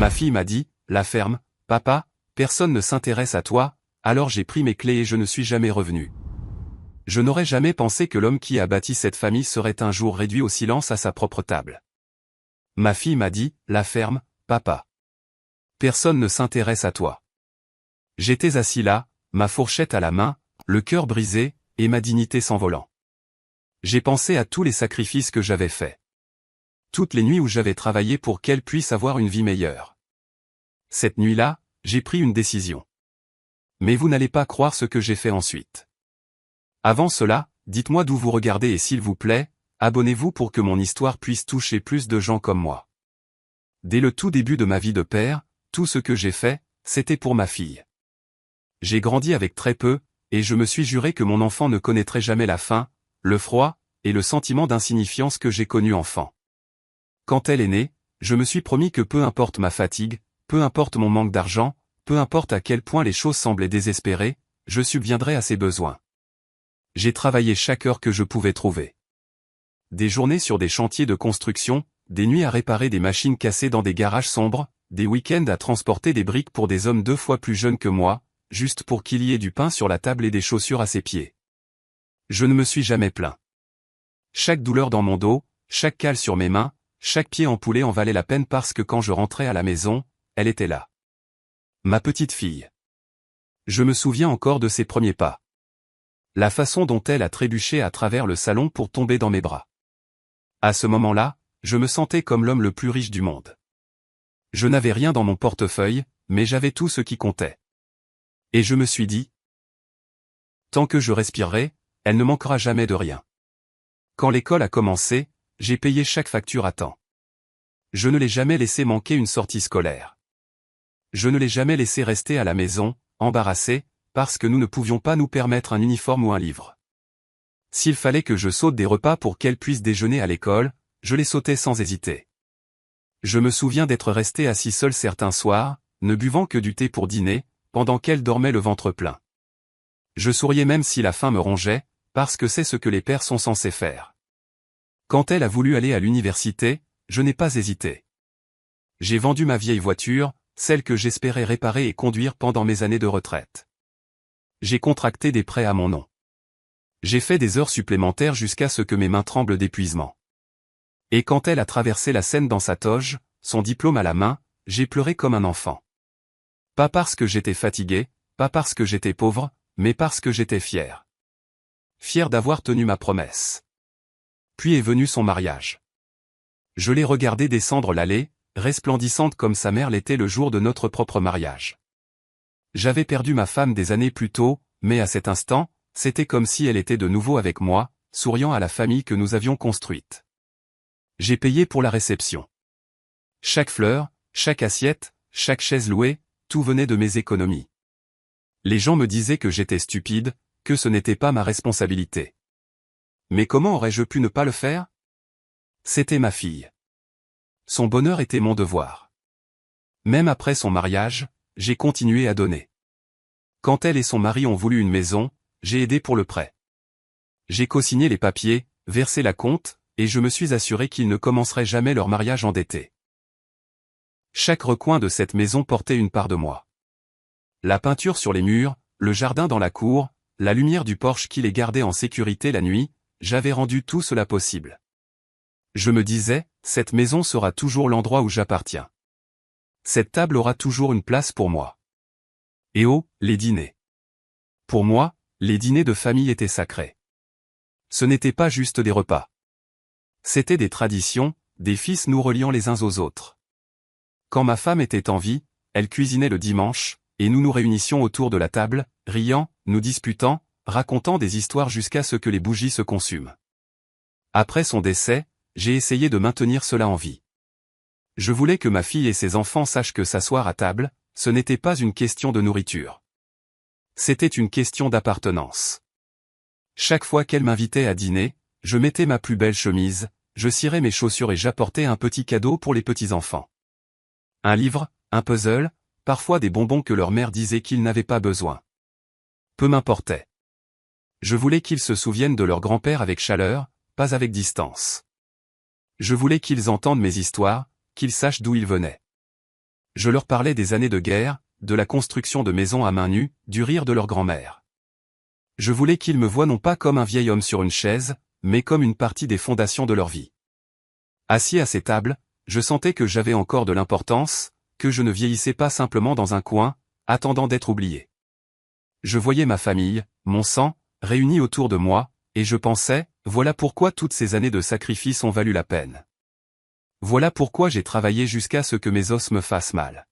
Ma fille m'a dit, la ferme, papa, personne ne s'intéresse à toi, alors j'ai pris mes clés et je ne suis jamais revenu. Je n'aurais jamais pensé que l'homme qui a bâti cette famille serait un jour réduit au silence à sa propre table. Ma fille m'a dit, la ferme, papa. Personne ne s'intéresse à toi. J'étais assis là, ma fourchette à la main, le cœur brisé, et ma dignité s'envolant. J'ai pensé à tous les sacrifices que j'avais faits. Toutes les nuits où j'avais travaillé pour qu'elle puisse avoir une vie meilleure. Cette nuit-là, j'ai pris une décision. Mais vous n'allez pas croire ce que j'ai fait ensuite. Avant cela, dites-moi d'où vous regardez et s'il vous plaît, abonnez-vous pour que mon histoire puisse toucher plus de gens comme moi. Dès le tout début de ma vie de père, tout ce que j'ai fait, c'était pour ma fille. J'ai grandi avec très peu, et je me suis juré que mon enfant ne connaîtrait jamais la faim, le froid, et le sentiment d'insignifiance que j'ai connu enfant. Quand elle est née, je me suis promis que peu importe ma fatigue, peu importe mon manque d'argent, peu importe à quel point les choses semblaient désespérées, je subviendrai à ses besoins. J'ai travaillé chaque heure que je pouvais trouver. Des journées sur des chantiers de construction, des nuits à réparer des machines cassées dans des garages sombres, des week-ends à transporter des briques pour des hommes 2 fois plus jeunes que moi, juste pour qu'il y ait du pain sur la table et des chaussures à ses pieds. Je ne me suis jamais plaint. Chaque douleur dans mon dos, chaque cale sur mes mains, chaque pied empoulé en valait la peine parce que quand je rentrais à la maison, elle était là. Ma petite fille. Je me souviens encore de ses premiers pas. La façon dont elle a trébuché à travers le salon pour tomber dans mes bras. À ce moment-là, je me sentais comme l'homme le plus riche du monde. Je n'avais rien dans mon portefeuille, mais j'avais tout ce qui comptait. Et je me suis dit, tant que je respirerai, elle ne manquera jamais de rien. Quand l'école a commencé, j'ai payé chaque facture à temps. Je ne l'ai jamais laissé manquer une sortie scolaire. Je ne l'ai jamais laissé rester à la maison, embarrassé, parce que nous ne pouvions pas nous permettre un uniforme ou un livre. S'il fallait que je saute des repas pour qu'elle puisse déjeuner à l'école, je les sautais sans hésiter. Je me souviens d'être resté assis seul certains soirs, ne buvant que du thé pour dîner, pendant qu'elle dormait le ventre plein. Je souriais même si la faim me rongeait, parce que c'est ce que les pères sont censés faire. Quand elle a voulu aller à l'université, je n'ai pas hésité. J'ai vendu ma vieille voiture, celle que j'espérais réparer et conduire pendant mes années de retraite. J'ai contracté des prêts à mon nom. J'ai fait des heures supplémentaires jusqu'à ce que mes mains tremblent d'épuisement. Et quand elle a traversé la Seine dans sa toge, son diplôme à la main, j'ai pleuré comme un enfant. Pas parce que j'étais fatigué, pas parce que j'étais pauvre, mais parce que j'étais fier. Fier d'avoir tenu ma promesse. Puis est venu son mariage. Je l'ai regardée descendre l'allée, resplendissante comme sa mère l'était le jour de notre propre mariage. J'avais perdu ma femme des années plus tôt, mais à cet instant, c'était comme si elle était de nouveau avec moi, souriant à la famille que nous avions construite. J'ai payé pour la réception. Chaque fleur, chaque assiette, chaque chaise louée, tout venait de mes économies. Les gens me disaient que j'étais stupide, que ce n'était pas ma responsabilité. Mais comment aurais-je pu ne pas le faire? C'était ma fille. Son bonheur était mon devoir. Même après son mariage, j'ai continué à donner. Quand elle et son mari ont voulu une maison, j'ai aidé pour le prêt. J'ai co-signé les papiers, versé la compte, et je me suis assuré qu'ils ne commenceraient jamais leur mariage endetté. Chaque recoin de cette maison portait une part de moi. La peinture sur les murs, le jardin dans la cour, la lumière du porche qui les gardait en sécurité la nuit, j'avais rendu tout cela possible. Je me disais, cette maison sera toujours l'endroit où j'appartiens. Cette table aura toujours une place pour moi. Et oh, les dîners. Pour moi, les dîners de famille étaient sacrés. Ce n'étaient pas juste des repas. C'étaient des traditions, des fils nous reliant les uns aux autres. Quand ma femme était en vie, elle cuisinait le dimanche, et nous nous réunissions autour de la table, riant, nous disputant, racontant des histoires jusqu'à ce que les bougies se consument. Après son décès, j'ai essayé de maintenir cela en vie. Je voulais que ma fille et ses enfants sachent que s'asseoir à table, ce n'était pas une question de nourriture. C'était une question d'appartenance. Chaque fois qu'elle m'invitait à dîner, je mettais ma plus belle chemise, je cirais mes chaussures et j'apportais un petit cadeau pour les petits-enfants. Un livre, un puzzle, parfois des bonbons que leur mère disait qu'ils n'avaient pas besoin. Peu m'importait. Je voulais qu'ils se souviennent de leur grand-père avec chaleur, pas avec distance. Je voulais qu'ils entendent mes histoires, qu'ils sachent d'où ils venaient. Je leur parlais des années de guerre, de la construction de maisons à main nue, du rire de leur grand-mère. Je voulais qu'ils me voient non pas comme un vieil homme sur une chaise, mais comme une partie des fondations de leur vie. Assis à ces tables, je sentais que j'avais encore de l'importance, que je ne vieillissais pas simplement dans un coin, attendant d'être oublié. Je voyais ma famille, mon sang, réunis autour de moi, et je pensais, voilà pourquoi toutes ces années de sacrifice ont valu la peine. Voilà pourquoi j'ai travaillé jusqu'à ce que mes os me fassent mal.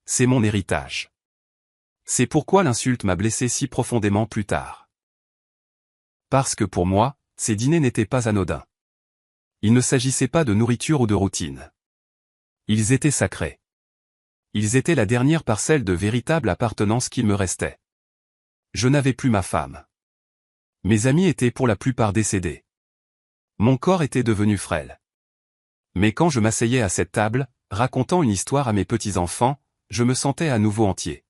C'est mon héritage. C'est pourquoi l'insulte m'a blessé si profondément plus tard. Parce que pour moi, ces dîners n'étaient pas anodins. Il ne s'agissait pas de nourriture ou de routine. Ils étaient sacrés. Ils étaient la dernière parcelle de véritable appartenance qu'il me restait. Je n'avais plus ma femme. Mes amis étaient pour la plupart décédés. Mon corps était devenu frêle. Mais quand je m'asseyais à cette table, racontant une histoire à mes petits-enfants, je me sentais à nouveau entier.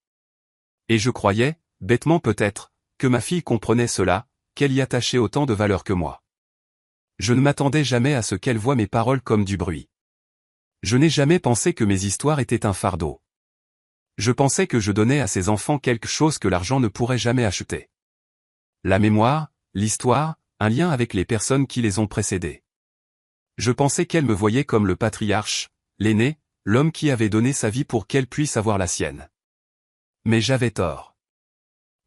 Et je croyais, bêtement peut-être, que ma fille comprenait cela, qu'elle y attachait autant de valeur que moi. Je ne m'attendais jamais à ce qu'elle voie mes paroles comme du bruit. Je n'ai jamais pensé que mes histoires étaient un fardeau. Je pensais que je donnais à ces enfants quelque chose que l'argent ne pourrait jamais acheter. La mémoire, l'histoire, un lien avec les personnes qui les ont précédées. Je pensais qu'elle me voyait comme le patriarche, l'aîné, l'homme qui avait donné sa vie pour qu'elle puisse avoir la sienne. Mais j'avais tort.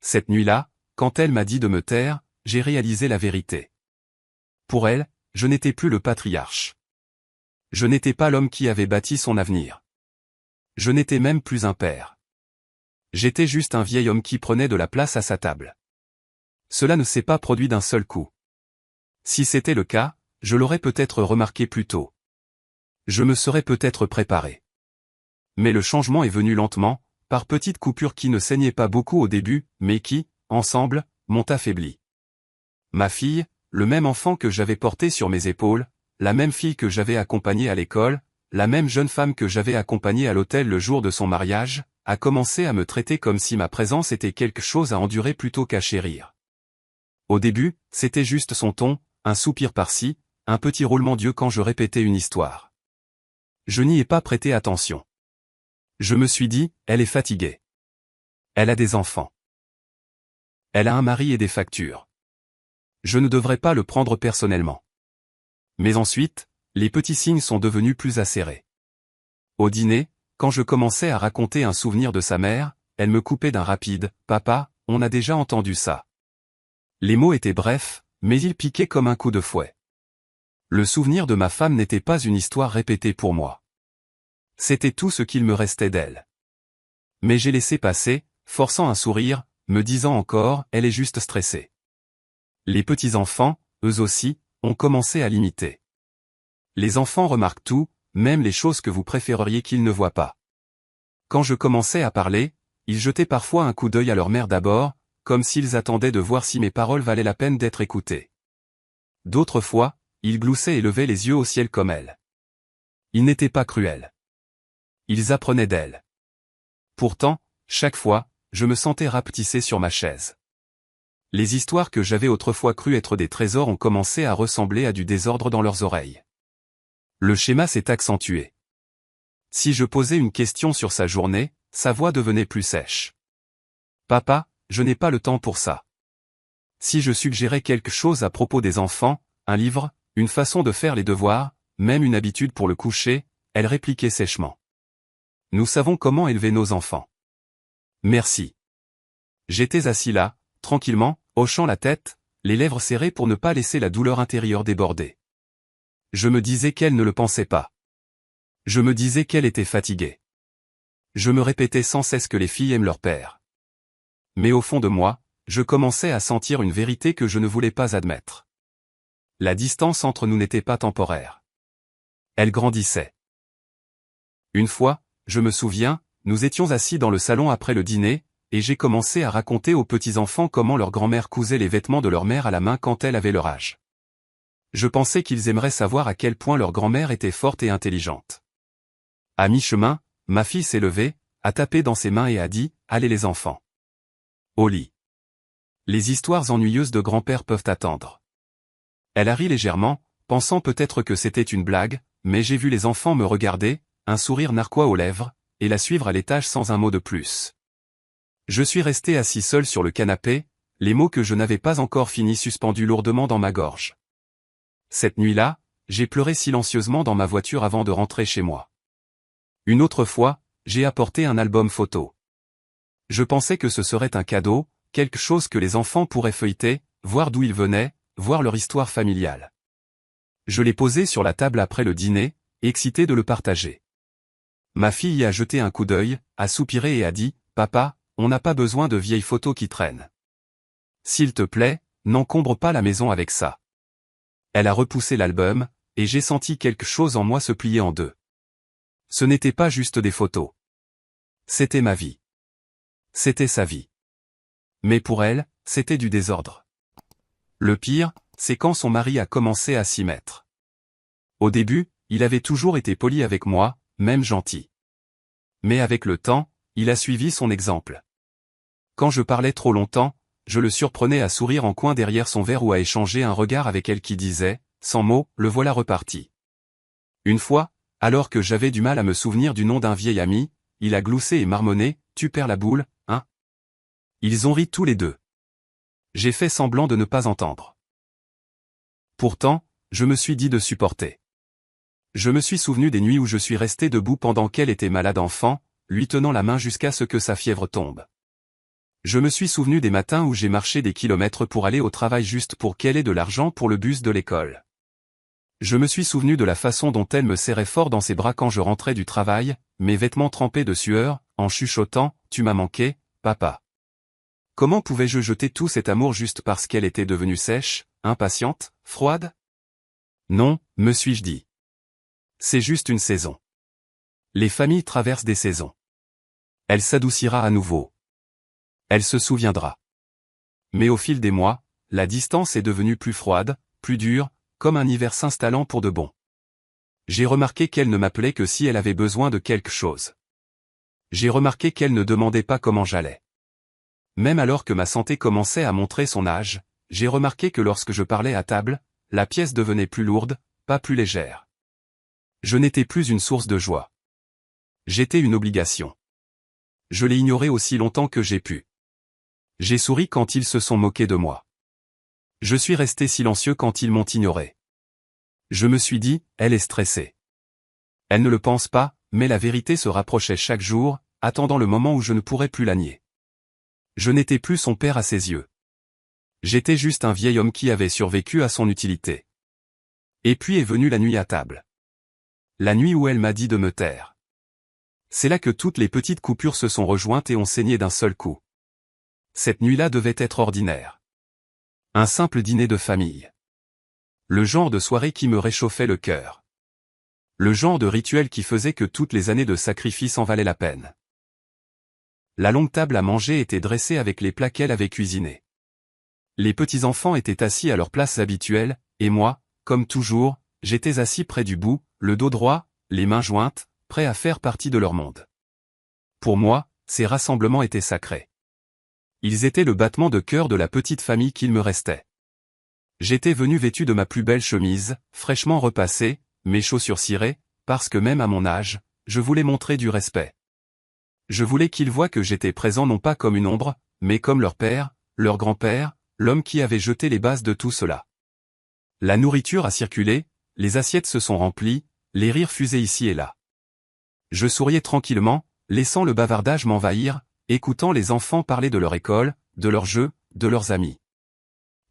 Cette nuit-là, quand elle m'a dit de me taire, j'ai réalisé la vérité. Pour elle, je n'étais plus le patriarche. Je n'étais pas l'homme qui avait bâti son avenir. Je n'étais même plus un père. J'étais juste un vieil homme qui prenait de la place à sa table. Cela ne s'est pas produit d'un seul coup. Si c'était le cas, je l'aurais peut-être remarqué plus tôt. Je me serais peut-être préparé. Mais le changement est venu lentement, par petites coupures qui ne saignaient pas beaucoup au début, mais qui, ensemble, m'ont affaibli. Ma fille, le même enfant que j'avais porté sur mes épaules, la même fille que j'avais accompagnée à l'école, la même jeune femme que j'avais accompagnée à l'hôtel le jour de son mariage, a commencé à me traiter comme si ma présence était quelque chose à endurer plutôt qu'à chérir. Au début, c'était juste son ton, un soupir par-ci, un petit roulement d'yeux quand je répétais une histoire. Je n'y ai pas prêté attention. Je me suis dit, elle est fatiguée. Elle a des enfants. Elle a un mari et des factures. Je ne devrais pas le prendre personnellement. Mais ensuite, les petits signes sont devenus plus acérés. Au dîner, quand je commençais à raconter un souvenir de sa mère, elle me coupait d'un rapide « Papa, on a déjà entendu ça ». Les mots étaient brefs, mais ils piquaient comme un coup de fouet. Le souvenir de ma femme n'était pas une histoire répétée pour moi. C'était tout ce qu'il me restait d'elle. Mais j'ai laissé passer, forçant un sourire, me disant encore « Elle est juste stressée ». Les petits-enfants, eux aussi, ont commencé à l'imiter. Les enfants remarquent tout, même les choses que vous préféreriez qu'ils ne voient pas. Quand je commençais à parler, ils jetaient parfois un coup d'œil à leur mère d'abord, comme s'ils attendaient de voir si mes paroles valaient la peine d'être écoutées. D'autres fois, ils gloussaient et levaient les yeux au ciel comme elle. Ils n'étaient pas cruels. Ils apprenaient d'elle. Pourtant, chaque fois, je me sentais rapetissé sur ma chaise. Les histoires que j'avais autrefois cru être des trésors ont commencé à ressembler à du désordre dans leurs oreilles. Le schéma s'est accentué. Si je posais une question sur sa journée, sa voix devenait plus sèche. « Papa, je n'ai pas le temps pour ça. » Si je suggérais quelque chose à propos des enfants, un livre, une façon de faire les devoirs, même une habitude pour le coucher, elle répliquait sèchement. « Nous savons comment élever nos enfants. » Merci. J'étais assis là, tranquillement, hochant la tête, les lèvres serrées pour ne pas laisser la douleur intérieure déborder. Je me disais qu'elle ne le pensait pas. Je me disais qu'elle était fatiguée. Je me répétais sans cesse que les filles aiment leur père. Mais au fond de moi, je commençais à sentir une vérité que je ne voulais pas admettre. La distance entre nous n'était pas temporaire. Elle grandissait. Une fois, je me souviens, nous étions assis dans le salon après le dîner, et j'ai commencé à raconter aux petits-enfants comment leur grand-mère cousait les vêtements de leur mère à la main quand elle avait leur âge. Je pensais qu'ils aimeraient savoir à quel point leur grand-mère était forte et intelligente. À mi-chemin, ma fille s'est levée, a tapé dans ses mains et a dit « Allez les enfants. Au lit. Les histoires ennuyeuses de grand-père peuvent attendre. » Elle a ri légèrement, pensant peut-être que c'était une blague, mais j'ai vu les enfants me regarder, un sourire narquois aux lèvres, et la suivre à l'étage sans un mot de plus. Je suis resté assis seul sur le canapé, les mots que je n'avais pas encore finis suspendus lourdement dans ma gorge. Cette nuit-là, j'ai pleuré silencieusement dans ma voiture avant de rentrer chez moi. Une autre fois, j'ai apporté un album photo. Je pensais que ce serait un cadeau, quelque chose que les enfants pourraient feuilleter, voir d'où ils venaient, voir leur histoire familiale. Je l'ai posé sur la table après le dîner, excité de le partager. Ma fille y a jeté un coup d'œil, a soupiré et a dit « Papa, on n'a pas besoin de vieilles photos qui traînent. S'il te plaît, n'encombre pas la maison avec ça. » Elle a repoussé l'album, et j'ai senti quelque chose en moi se plier en deux. Ce n'était pas juste des photos. C'était ma vie. C'était sa vie. Mais pour elle, c'était du désordre. Le pire, c'est quand son mari a commencé à s'y mettre. Au début, il avait toujours été poli avec moi, même gentil. Mais avec le temps, il a suivi son exemple. Quand je parlais trop longtemps, je le surprenais à sourire en coin derrière son verre ou à échanger un regard avec elle qui disait, sans mots, le voilà reparti. Une fois, alors que j'avais du mal à me souvenir du nom d'un vieil ami, il a gloussé et marmonné, « Tu perds la boule, hein ?» Ils ont ri tous les deux. J'ai fait semblant de ne pas entendre. Pourtant, je me suis dit de supporter. Je me suis souvenu des nuits où je suis resté debout pendant qu'elle était malade enfant, lui tenant la main jusqu'à ce que sa fièvre tombe. Je me suis souvenu des matins où j'ai marché des kilomètres pour aller au travail juste pour qu'elle ait de l'argent pour le bus de l'école. Je me suis souvenu de la façon dont elle me serrait fort dans ses bras quand je rentrais du travail, mes vêtements trempés de sueur, en chuchotant « Tu m'as manqué, papa ». Comment pouvais-je jeter tout cet amour juste parce qu'elle était devenue sèche, impatiente, froide? Non, me suis-je dit. C'est juste une saison. Les familles traversent des saisons. Elle s'adoucira à nouveau. Elle se souviendra. Mais au fil des mois, la distance est devenue plus froide, plus dure, comme un hiver s'installant pour de bon. J'ai remarqué qu'elle ne m'appelait que si elle avait besoin de quelque chose. J'ai remarqué qu'elle ne demandait pas comment j'allais. Même alors que ma santé commençait à montrer son âge, j'ai remarqué que lorsque je parlais à table, la pièce devenait plus lourde, pas plus légère. Je n'étais plus une source de joie. J'étais une obligation. Je l'ai ignoré aussi longtemps que j'ai pu. J'ai souri quand ils se sont moqués de moi. Je suis resté silencieux quand ils m'ont ignoré. Je me suis dit, elle est stressée. Elle ne le pense pas, mais la vérité se rapprochait chaque jour, attendant le moment où je ne pourrais plus la nier. Je n'étais plus son père à ses yeux. J'étais juste un vieil homme qui avait survécu à son utilité. Et puis est venue la nuit à table. La nuit où elle m'a dit de me taire. C'est là que toutes les petites coupures se sont rejointes et ont saigné d'un seul coup. Cette nuit-là devait être ordinaire. Un simple dîner de famille. Le genre de soirée qui me réchauffait le cœur. Le genre de rituel qui faisait que toutes les années de sacrifice en valaient la peine. La longue table à manger était dressée avec les plats qu'elle avait cuisinés. Les petits-enfants étaient assis à leur place habituelle, et moi, comme toujours, j'étais assis près du bout, le dos droit, les mains jointes, prêt à faire partie de leur monde. Pour moi, ces rassemblements étaient sacrés. Ils étaient le battement de cœur de la petite famille qu'il me restait. J'étais venu vêtu de ma plus belle chemise, fraîchement repassée, mes chaussures cirées, parce que même à mon âge, je voulais montrer du respect. Je voulais qu'ils voient que j'étais présent non pas comme une ombre, mais comme leur père, leur grand-père, l'homme qui avait jeté les bases de tout cela. La nourriture a circulé, les assiettes se sont remplies, les rires fusaient ici et là. Je souriais tranquillement, laissant le bavardage m'envahir, écoutant les enfants parler de leur école, de leurs jeux, de leurs amis.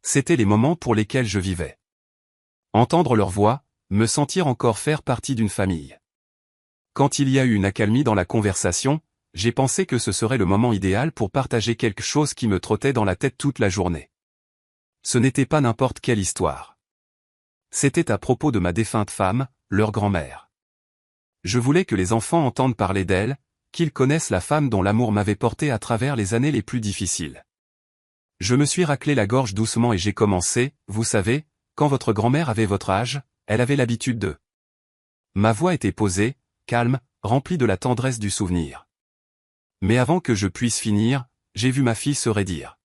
C'étaient les moments pour lesquels je vivais. Entendre leur voix, me sentir encore faire partie d'une famille. Quand il y a eu une accalmie dans la conversation, j'ai pensé que ce serait le moment idéal pour partager quelque chose qui me trottait dans la tête toute la journée. Ce n'était pas n'importe quelle histoire. C'était à propos de ma défunte femme, leur grand-mère. Je voulais que les enfants entendent parler d'elle, qu'ils connaissent la femme dont l'amour m'avait porté à travers les années les plus difficiles. Je me suis raclé la gorge doucement et j'ai commencé, vous savez, quand votre grand-mère avait votre âge, elle avait l'habitude de... Ma voix était posée, calme, remplie de la tendresse du souvenir. Mais avant que je puisse finir, j'ai vu ma fille se raidir.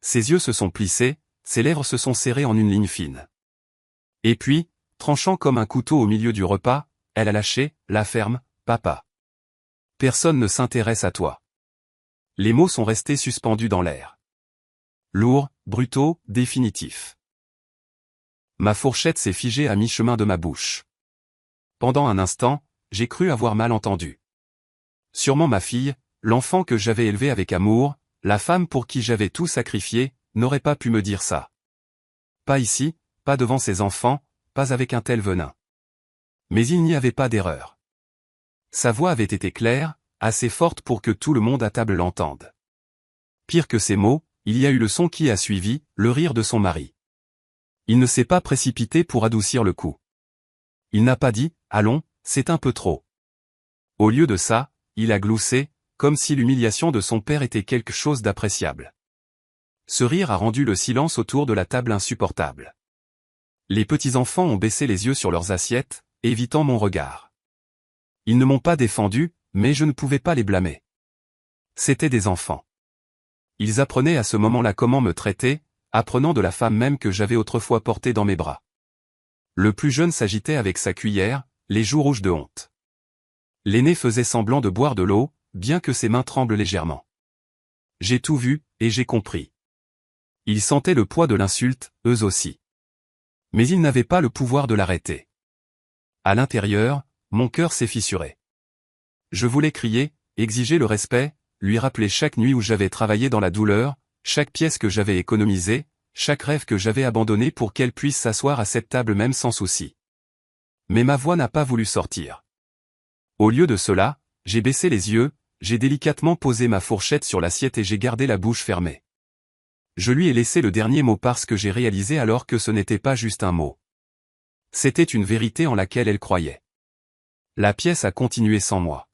Ses yeux se sont plissés, ses lèvres se sont serrées en une ligne fine. Et puis, tranchant comme un couteau au milieu du repas, elle a lâché, la ferme, papa. Personne ne s'intéresse à toi. Les mots sont restés suspendus dans l'air. Lourds, brutaux, définitifs. Ma fourchette s'est figée à mi-chemin de ma bouche. Pendant un instant, j'ai cru avoir mal entendu. Sûrement ma fille, l'enfant que j'avais élevé avec amour, la femme pour qui j'avais tout sacrifié, n'aurait pas pu me dire ça. Pas ici, pas devant ses enfants, pas avec un tel venin. Mais il n'y avait pas d'erreur. Sa voix avait été claire, assez forte pour que tout le monde à table l'entende. Pire que ces mots, il y a eu le son qui a suivi, le rire de son mari. Il ne s'est pas précipité pour adoucir le coup. Il n'a pas dit « Allons, c'est un peu trop ». Au lieu de ça, il a gloussé, comme si l'humiliation de son père était quelque chose d'appréciable. Ce rire a rendu le silence autour de la table insupportable. Les petits-enfants ont baissé les yeux sur leurs assiettes, évitant mon regard. Ils ne m'ont pas défendu, mais je ne pouvais pas les blâmer. C'étaient des enfants. Ils apprenaient à ce moment-là comment me traiter, apprenant de la femme même que j'avais autrefois portée dans mes bras. Le plus jeune s'agitait avec sa cuillère, les joues rouges de honte. L'aîné faisait semblant de boire de l'eau, bien que ses mains tremblent légèrement. J'ai tout vu, et j'ai compris. Ils sentaient le poids de l'insulte, eux aussi. Mais ils n'avaient pas le pouvoir de l'arrêter. À l'intérieur, mon cœur s'est fissuré. Je voulais crier, exiger le respect, lui rappeler chaque nuit où j'avais travaillé dans la douleur, chaque pièce que j'avais économisée, chaque rêve que j'avais abandonné pour qu'elle puisse s'asseoir à cette table même sans souci. Mais ma voix n'a pas voulu sortir. Au lieu de cela, j'ai baissé les yeux, j'ai délicatement posé ma fourchette sur l'assiette et j'ai gardé la bouche fermée. Je lui ai laissé le dernier mot parce que j'ai réalisé alors que ce n'était pas juste un mot. C'était une vérité en laquelle elle croyait. La pièce a continué sans moi.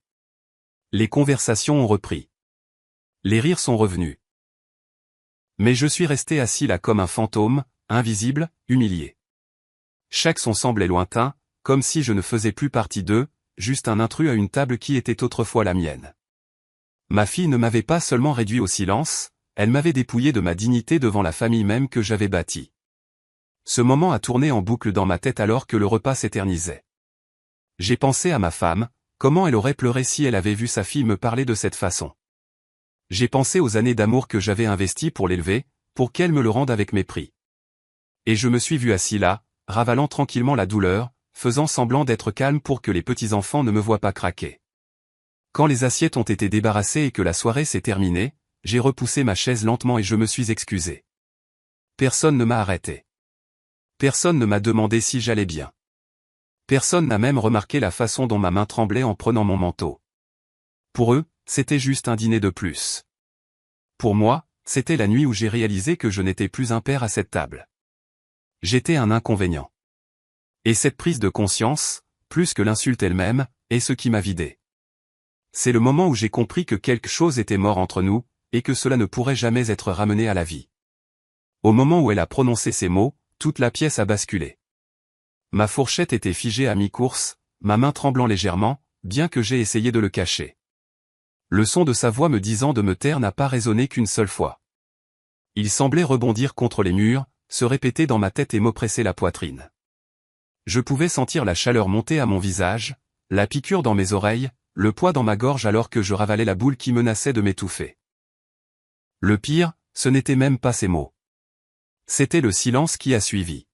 Les conversations ont repris. Les rires sont revenus. Mais je suis resté assis là comme un fantôme, invisible, humilié. Chaque son semblait lointain, comme si je ne faisais plus partie d'eux, juste un intrus à une table qui était autrefois la mienne. Ma fille ne m'avait pas seulement réduit au silence, elle m'avait dépouillé de ma dignité devant la famille même que j'avais bâtie. Ce moment a tourné en boucle dans ma tête alors que le repas s'éternisait. J'ai pensé à ma femme, comment elle aurait pleuré si elle avait vu sa fille me parler de cette façon. J'ai pensé aux années d'amour que j'avais investies pour l'élever, pour qu'elle me le rende avec mépris. Et je me suis vu assis là, ravalant tranquillement la douleur, faisant semblant d'être calme pour que les petits-enfants ne me voient pas craquer. Quand les assiettes ont été débarrassées et que la soirée s'est terminée, j'ai repoussé ma chaise lentement et je me suis excusé. Personne ne m'a arrêté. Personne ne m'a demandé si j'allais bien. Personne n'a même remarqué la façon dont ma main tremblait en prenant mon manteau. Pour eux, c'était juste un dîner de plus. Pour moi, c'était la nuit où j'ai réalisé que je n'étais plus un père à cette table. J'étais un inconvénient. Et cette prise de conscience, plus que l'insulte elle-même, est ce qui m'a vidé. C'est le moment où j'ai compris que quelque chose était mort entre nous, et que cela ne pourrait jamais être ramené à la vie. Au moment où elle a prononcé ces mots, toute la pièce a basculé. Ma fourchette était figée à mi-course, ma main tremblant légèrement, bien que j'ai essayé de le cacher. Le son de sa voix me disant de me taire n'a pas résonné qu'une seule fois. Il semblait rebondir contre les murs, se répéter dans ma tête et m'oppresser la poitrine. Je pouvais sentir la chaleur monter à mon visage, la piqûre dans mes oreilles, le poids dans ma gorge alors que je ravalais la boule qui menaçait de m'étouffer. Le pire, ce n'était même pas ces mots. C'était le silence qui a suivi.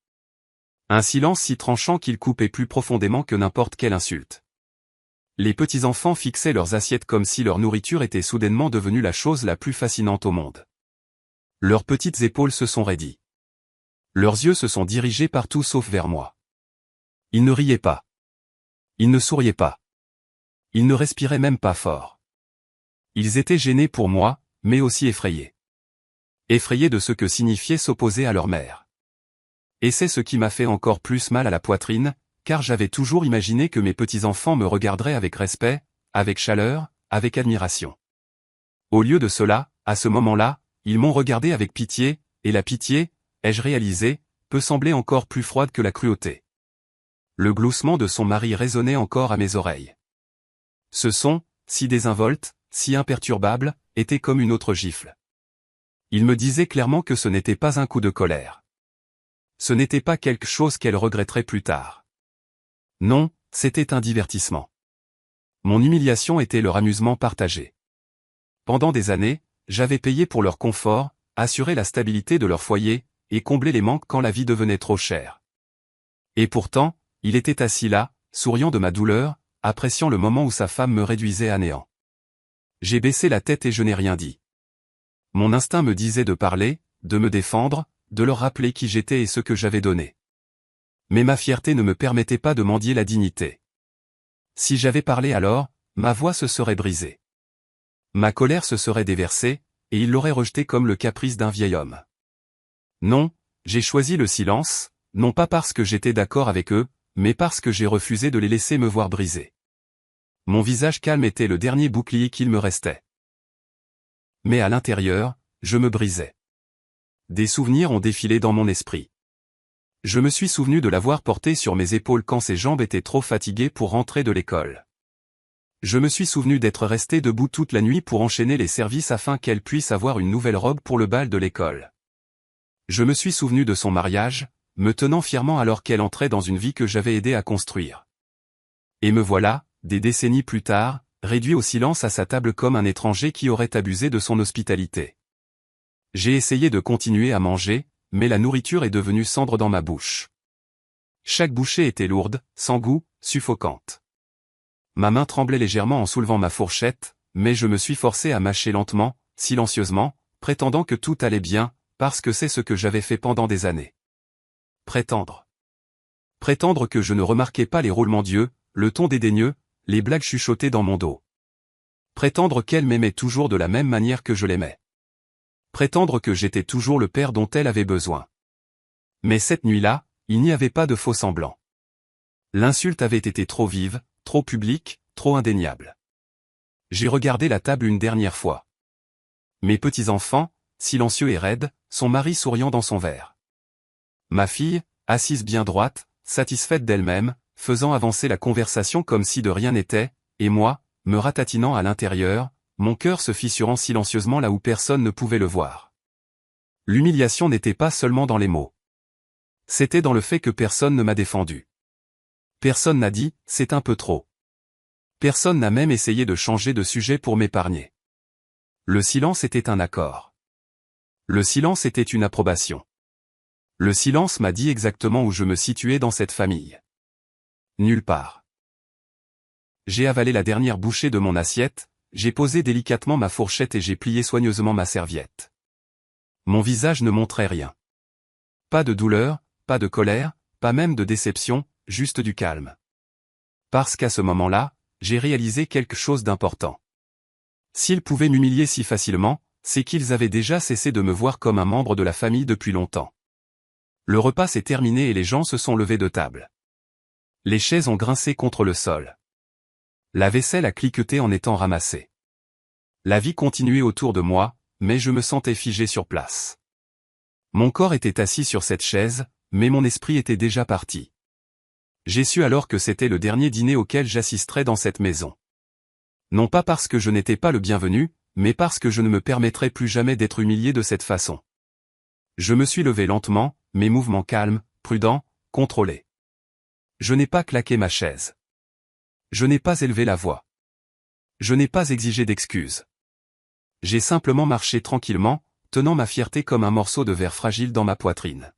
Un silence si tranchant qu'il coupait plus profondément que n'importe quelle insulte. Les petits-enfants fixaient leurs assiettes comme si leur nourriture était soudainement devenue la chose la plus fascinante au monde. Leurs petites épaules se sont raidies. Leurs yeux se sont dirigés partout sauf vers moi. Ils ne riaient pas. Ils ne souriaient pas. Ils ne respiraient même pas fort. Ils étaient gênés pour moi, mais aussi effrayés. Effrayés de ce que signifiait s'opposer à leur mère. Et c'est ce qui m'a fait encore plus mal à la poitrine, car j'avais toujours imaginé que mes petits-enfants me regarderaient avec respect, avec chaleur, avec admiration. Au lieu de cela, à ce moment-là, ils m'ont regardé avec pitié, et la pitié, ai-je réalisé, peut sembler encore plus froide que la cruauté. Le gloussement de son mari résonnait encore à mes oreilles. Ce son, si désinvolte, si imperturbable, était comme une autre gifle. Il me disait clairement que ce n'était pas un coup de colère. Ce n'était pas quelque chose qu'elle regretterait plus tard. Non, c'était un divertissement. Mon humiliation était leur amusement partagé. Pendant des années, j'avais payé pour leur confort, assuré la stabilité de leur foyer, et comblé les manques quand la vie devenait trop chère. Et pourtant, il était assis là, souriant de ma douleur, appréciant le moment où sa femme me réduisait à néant. J'ai baissé la tête et je n'ai rien dit. Mon instinct me disait de parler, de me défendre, de leur rappeler qui j'étais et ce que j'avais donné. Mais ma fierté ne me permettait pas de mendier la dignité. Si j'avais parlé alors, ma voix se serait brisée. Ma colère se serait déversée, et ils l'auraient rejetée comme le caprice d'un vieil homme. Non, j'ai choisi le silence, non pas parce que j'étais d'accord avec eux, mais parce que j'ai refusé de les laisser me voir briser. Mon visage calme était le dernier bouclier qu'il me restait. Mais à l'intérieur, je me brisais. Des souvenirs ont défilé dans mon esprit. Je me suis souvenu de l'avoir porté sur mes épaules quand ses jambes étaient trop fatiguées pour rentrer de l'école. Je me suis souvenu d'être resté debout toute la nuit pour enchaîner les services afin qu'elle puisse avoir une nouvelle robe pour le bal de l'école. Je me suis souvenu de son mariage, me tenant fièrement alors qu'elle entrait dans une vie que j'avais aidé à construire. Et me voilà, des décennies plus tard, réduit au silence à sa table comme un étranger qui aurait abusé de son hospitalité. J'ai essayé de continuer à manger, mais la nourriture est devenue cendre dans ma bouche. Chaque bouchée était lourde, sans goût, suffocante. Ma main tremblait légèrement en soulevant ma fourchette, mais je me suis forcé à mâcher lentement, silencieusement, prétendant que tout allait bien, parce que c'est ce que j'avais fait pendant des années. Prétendre. Prétendre que je ne remarquais pas les roulements d'yeux, le ton dédaigneux, les blagues chuchotées dans mon dos. Prétendre qu'elle m'aimait toujours de la même manière que je l'aimais. Prétendre que j'étais toujours le père dont elle avait besoin. Mais cette nuit-là, il n'y avait pas de faux semblant. L'insulte avait été trop vive, trop publique, trop indéniable. J'ai regardé la table une dernière fois. Mes petits-enfants, silencieux et raides, son mari souriant dans son verre. Ma fille, assise bien droite, satisfaite d'elle-même, faisant avancer la conversation comme si de rien n'était, et moi, me ratatinant à l'intérieur, mon cœur se fissurant silencieusement là où personne ne pouvait le voir. L'humiliation n'était pas seulement dans les mots. C'était dans le fait que personne ne m'a défendu. Personne n'a dit « c'est un peu trop ». Personne n'a même essayé de changer de sujet pour m'épargner. Le silence était un accord. Le silence était une approbation. Le silence m'a dit exactement où je me situais dans cette famille. Nulle part. J'ai avalé la dernière bouchée de mon assiette, j'ai posé délicatement ma fourchette et j'ai plié soigneusement ma serviette. Mon visage ne montrait rien. Pas de douleur, pas de colère, pas même de déception, juste du calme. Parce qu'à ce moment-là, j'ai réalisé quelque chose d'important. S'ils pouvaient m'humilier si facilement, c'est qu'ils avaient déjà cessé de me voir comme un membre de la famille depuis longtemps. Le repas s'est terminé et les gens se sont levés de table. Les chaises ont grincé contre le sol. La vaisselle a cliqueté en étant ramassée. La vie continuait autour de moi, mais je me sentais figé sur place. Mon corps était assis sur cette chaise, mais mon esprit était déjà parti. J'ai su alors que c'était le dernier dîner auquel j'assisterais dans cette maison. Non pas parce que je n'étais pas le bienvenu, mais parce que je ne me permettrais plus jamais d'être humilié de cette façon. Je me suis levé lentement, mes mouvements calmes, prudents, contrôlés. Je n'ai pas claqué ma chaise. Je n'ai pas élevé la voix. Je n'ai pas exigé d'excuses. J'ai simplement marché tranquillement, tenant ma fierté comme un morceau de verre fragile dans ma poitrine.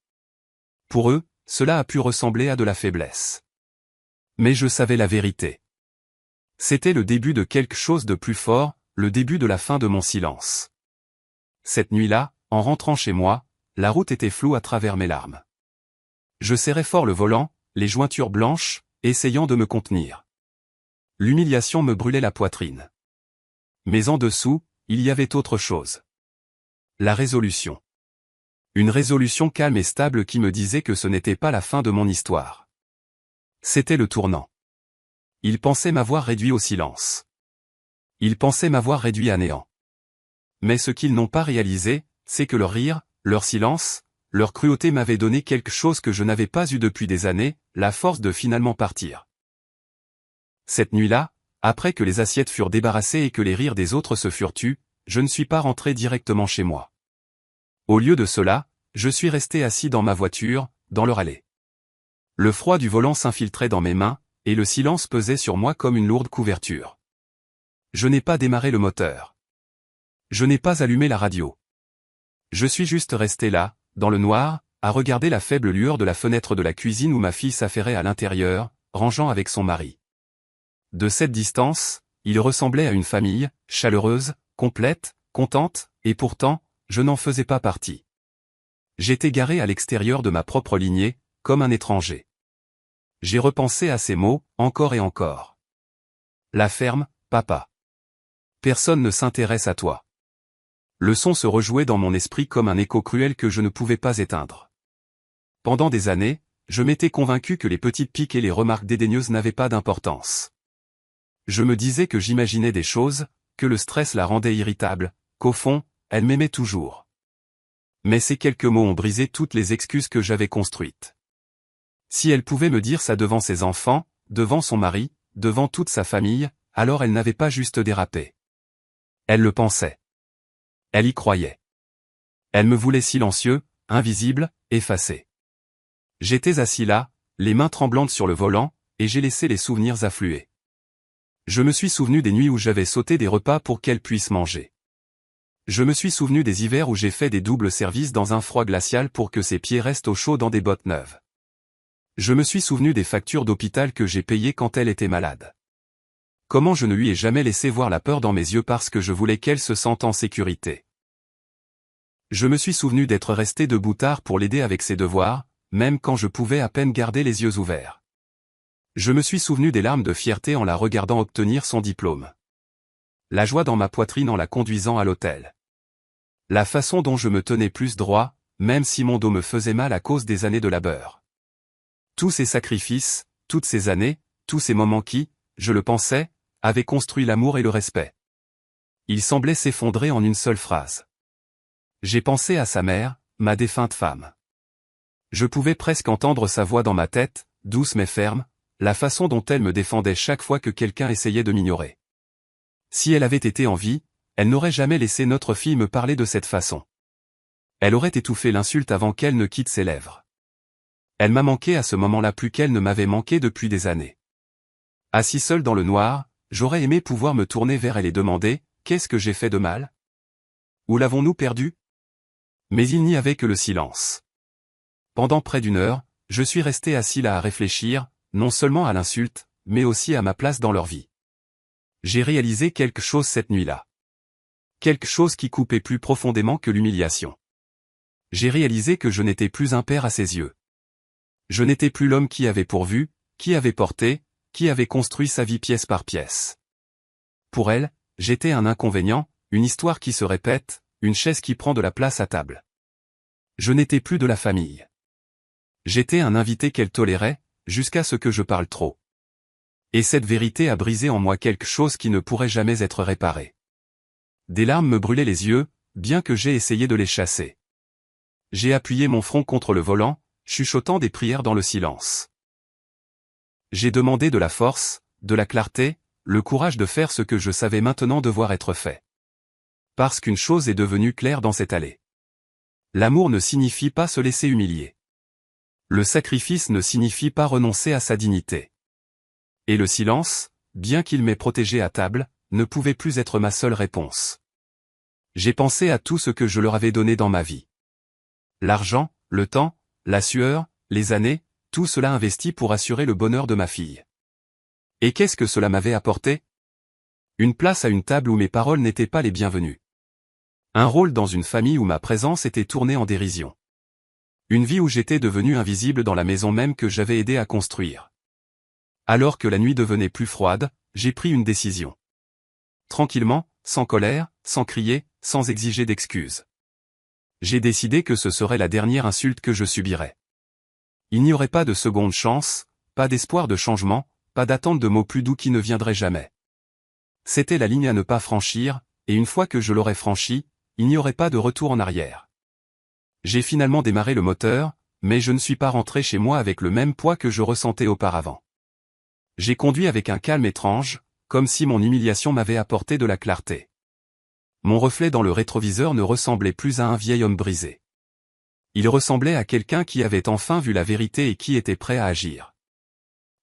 Pour eux, cela a pu ressembler à de la faiblesse. Mais je savais la vérité. C'était le début de quelque chose de plus fort, le début de la fin de mon silence. Cette nuit-là, en rentrant chez moi, la route était floue à travers mes larmes. Je serrais fort le volant, les jointures blanches, essayant de me contenir. L'humiliation me brûlait la poitrine. Mais en dessous, il y avait autre chose. La résolution. Une résolution calme et stable qui me disait que ce n'était pas la fin de mon histoire. C'était le tournant. Ils pensaient m'avoir réduit au silence. Ils pensaient m'avoir réduit à néant. Mais ce qu'ils n'ont pas réalisé, c'est que leur rire, leur silence, leur cruauté m'avaient donné quelque chose que je n'avais pas eu depuis des années, la force de finalement partir. Cette nuit-là, après que les assiettes furent débarrassées et que les rires des autres se furent tus, je ne suis pas rentré directement chez moi. Au lieu de cela, je suis resté assis dans ma voiture, dans leur allée. Le froid du volant s'infiltrait dans mes mains, et le silence pesait sur moi comme une lourde couverture. Je n'ai pas démarré le moteur. Je n'ai pas allumé la radio. Je suis juste resté là, dans le noir, à regarder la faible lueur de la fenêtre de la cuisine où ma fille s'affairait à l'intérieur, rangeant avec son mari. De cette distance, il ressemblait à une famille, chaleureuse, complète, contente, et pourtant, je n'en faisais pas partie. J'étais garé à l'extérieur de ma propre lignée, comme un étranger. J'ai repensé à ces mots, encore et encore. La ferme, papa. Personne ne s'intéresse à toi. Le son se rejouait dans mon esprit comme un écho cruel que je ne pouvais pas éteindre. Pendant des années, je m'étais convaincu que les petites piques et les remarques dédaigneuses n'avaient pas d'importance. Je me disais que j'imaginais des choses, que le stress la rendait irritable, qu'au fond, elle m'aimait toujours. Mais ces quelques mots ont brisé toutes les excuses que j'avais construites. Si elle pouvait me dire ça devant ses enfants, devant son mari, devant toute sa famille, alors elle n'avait pas juste dérapé. Elle le pensait. Elle y croyait. Elle me voulait silencieux, invisible, effacé. J'étais assis là, les mains tremblantes sur le volant, et j'ai laissé les souvenirs affluer. Je me suis souvenu des nuits où j'avais sauté des repas pour qu'elle puisse manger. Je me suis souvenu des hivers où j'ai fait des doubles services dans un froid glacial pour que ses pieds restent au chaud dans des bottes neuves. Je me suis souvenu des factures d'hôpital que j'ai payées quand elle était malade. Comment je ne lui ai jamais laissé voir la peur dans mes yeux parce que je voulais qu'elle se sente en sécurité. Je me suis souvenu d'être resté debout tard pour l'aider avec ses devoirs, même quand je pouvais à peine garder les yeux ouverts. Je me suis souvenu des larmes de fierté en la regardant obtenir son diplôme. La joie dans ma poitrine en la conduisant à l'hôtel. La façon dont je me tenais plus droit, même si mon dos me faisait mal à cause des années de labeur. Tous ces sacrifices, toutes ces années, tous ces moments qui, je le pensais, avaient construit l'amour et le respect. Ils semblaient s'effondrer en une seule phrase. J'ai pensé à sa mère, ma défunte femme. Je pouvais presque entendre sa voix dans ma tête, douce mais ferme, la façon dont elle me défendait chaque fois que quelqu'un essayait de m'ignorer. Si elle avait été en vie, elle n'aurait jamais laissé notre fille me parler de cette façon. Elle aurait étouffé l'insulte avant qu'elle ne quitte ses lèvres. Elle m'a manqué à ce moment-là plus qu'elle ne m'avait manqué depuis des années. Assis seul dans le noir, j'aurais aimé pouvoir me tourner vers elle et demander « Qu'est-ce que j'ai fait de mal ? Où l'avons-nous perdu ?» Mais il n'y avait que le silence. Pendant près d'une heure, je suis resté assis là à réfléchir, non seulement à l'insulte, mais aussi à ma place dans leur vie. J'ai réalisé quelque chose cette nuit-là. Quelque chose qui coupait plus profondément que l'humiliation. J'ai réalisé que je n'étais plus un père à ses yeux. Je n'étais plus l'homme qui avait pourvu, qui avait porté, qui avait construit sa vie pièce par pièce. Pour elle, j'étais un inconvénient, une histoire qui se répète, une chaise qui prend de la place à table. Je n'étais plus de la famille. J'étais un invité qu'elle tolérait, jusqu'à ce que je parle trop. Et cette vérité a brisé en moi quelque chose qui ne pourrait jamais être réparé. Des larmes me brûlaient les yeux, bien que j'ai essayé de les chasser. J'ai appuyé mon front contre le volant, chuchotant des prières dans le silence. J'ai demandé de la force, de la clarté, le courage de faire ce que je savais maintenant devoir être fait. Parce qu'une chose est devenue claire dans cette allée. L'amour ne signifie pas se laisser humilier. Le sacrifice ne signifie pas renoncer à sa dignité. Et le silence, bien qu'il m'ait protégé à table, ne pouvait plus être ma seule réponse. J'ai pensé à tout ce que je leur avais donné dans ma vie. L'argent, le temps, la sueur, les années, tout cela investi pour assurer le bonheur de ma fille. Et qu'est-ce que cela m'avait apporté ? Une place à une table où mes paroles n'étaient pas les bienvenues. Un rôle dans une famille où ma présence était tournée en dérision. Une vie où j'étais devenu invisible dans la maison même que j'avais aidé à construire. Alors que la nuit devenait plus froide, j'ai pris une décision. Tranquillement, sans colère, sans crier, sans exiger d'excuses. J'ai décidé que ce serait la dernière insulte que je subirais. Il n'y aurait pas de seconde chance, pas d'espoir de changement, pas d'attente de mots plus doux qui ne viendraient jamais. C'était la ligne à ne pas franchir, et une fois que je l'aurais franchie, il n'y aurait pas de retour en arrière. J'ai finalement démarré le moteur, mais je ne suis pas rentré chez moi avec le même poids que je ressentais auparavant. J'ai conduit avec un calme étrange, comme si mon humiliation m'avait apporté de la clarté. Mon reflet dans le rétroviseur ne ressemblait plus à un vieil homme brisé. Il ressemblait à quelqu'un qui avait enfin vu la vérité et qui était prêt à agir.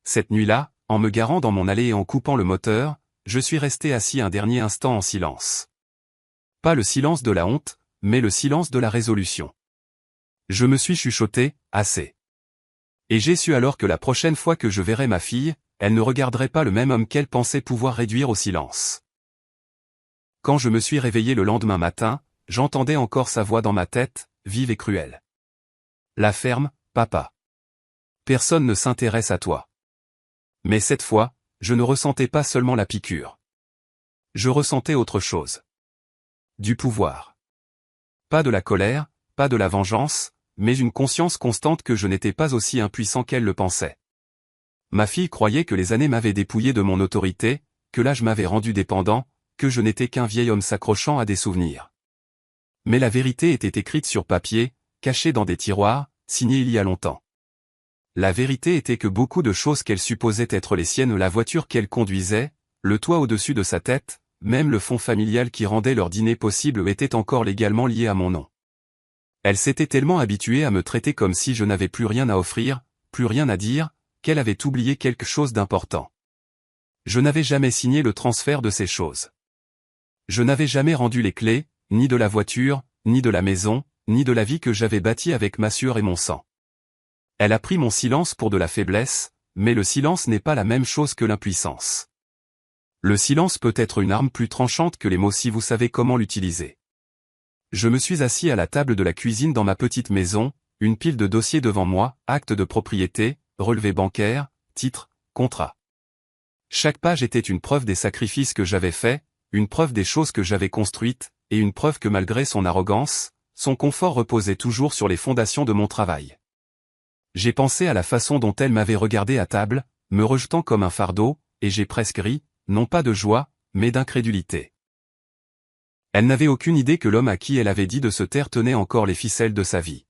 Cette nuit-là, en me garant dans mon allée et en coupant le moteur, je suis resté assis un dernier instant en silence. Pas le silence de la honte, mais le silence de la résolution. Je me suis chuchoté, assez. Et j'ai su alors que la prochaine fois que je verrais ma fille, elle ne regarderait pas le même homme qu'elle pensait pouvoir réduire au silence. Quand je me suis réveillé le lendemain matin, j'entendais encore sa voix dans ma tête, vive et cruelle. La ferme, papa. Personne ne s'intéresse à toi. Mais cette fois, je ne ressentais pas seulement la piqûre. Je ressentais autre chose. Du pouvoir. Pas de la colère, pas de la vengeance, mais une conscience constante que je n'étais pas aussi impuissant qu'elle le pensait. Ma fille croyait que les années m'avaient dépouillé de mon autorité, que l'âge m'avait rendu dépendant, que je n'étais qu'un vieil homme s'accrochant à des souvenirs. Mais la vérité était écrite sur papier, cachée dans des tiroirs, signée il y a longtemps. La vérité était que beaucoup de choses qu'elle supposait être les siennes, la voiture qu'elle conduisait, le toit au-dessus de sa tête, même le fonds familial qui rendait leur dîner possible étaient encore légalement liés à mon nom. Elle s'était tellement habituée à me traiter comme si je n'avais plus rien à offrir, plus rien à dire, qu'elle avait oublié quelque chose d'important. Je n'avais jamais signé le transfert de ces choses. Je n'avais jamais rendu les clés, ni de la voiture, ni de la maison, ni de la vie que j'avais bâtie avec ma sueur et mon sang. Elle a pris mon silence pour de la faiblesse, mais le silence n'est pas la même chose que l'impuissance. Le silence peut être une arme plus tranchante que les mots si vous savez comment l'utiliser. Je me suis assis à la table de la cuisine dans ma petite maison, une pile de dossiers devant moi, actes de propriété, relevés bancaires, titres, contrats. Chaque page était une preuve des sacrifices que j'avais faits, une preuve des choses que j'avais construites, et une preuve que malgré son arrogance, son confort reposait toujours sur les fondations de mon travail. J'ai pensé à la façon dont elle m'avait regardé à table, me rejetant comme un fardeau, et j'ai presque ri, non pas de joie, mais d'incrédulité. Elle n'avait aucune idée que l'homme à qui elle avait dit de se taire tenait encore les ficelles de sa vie.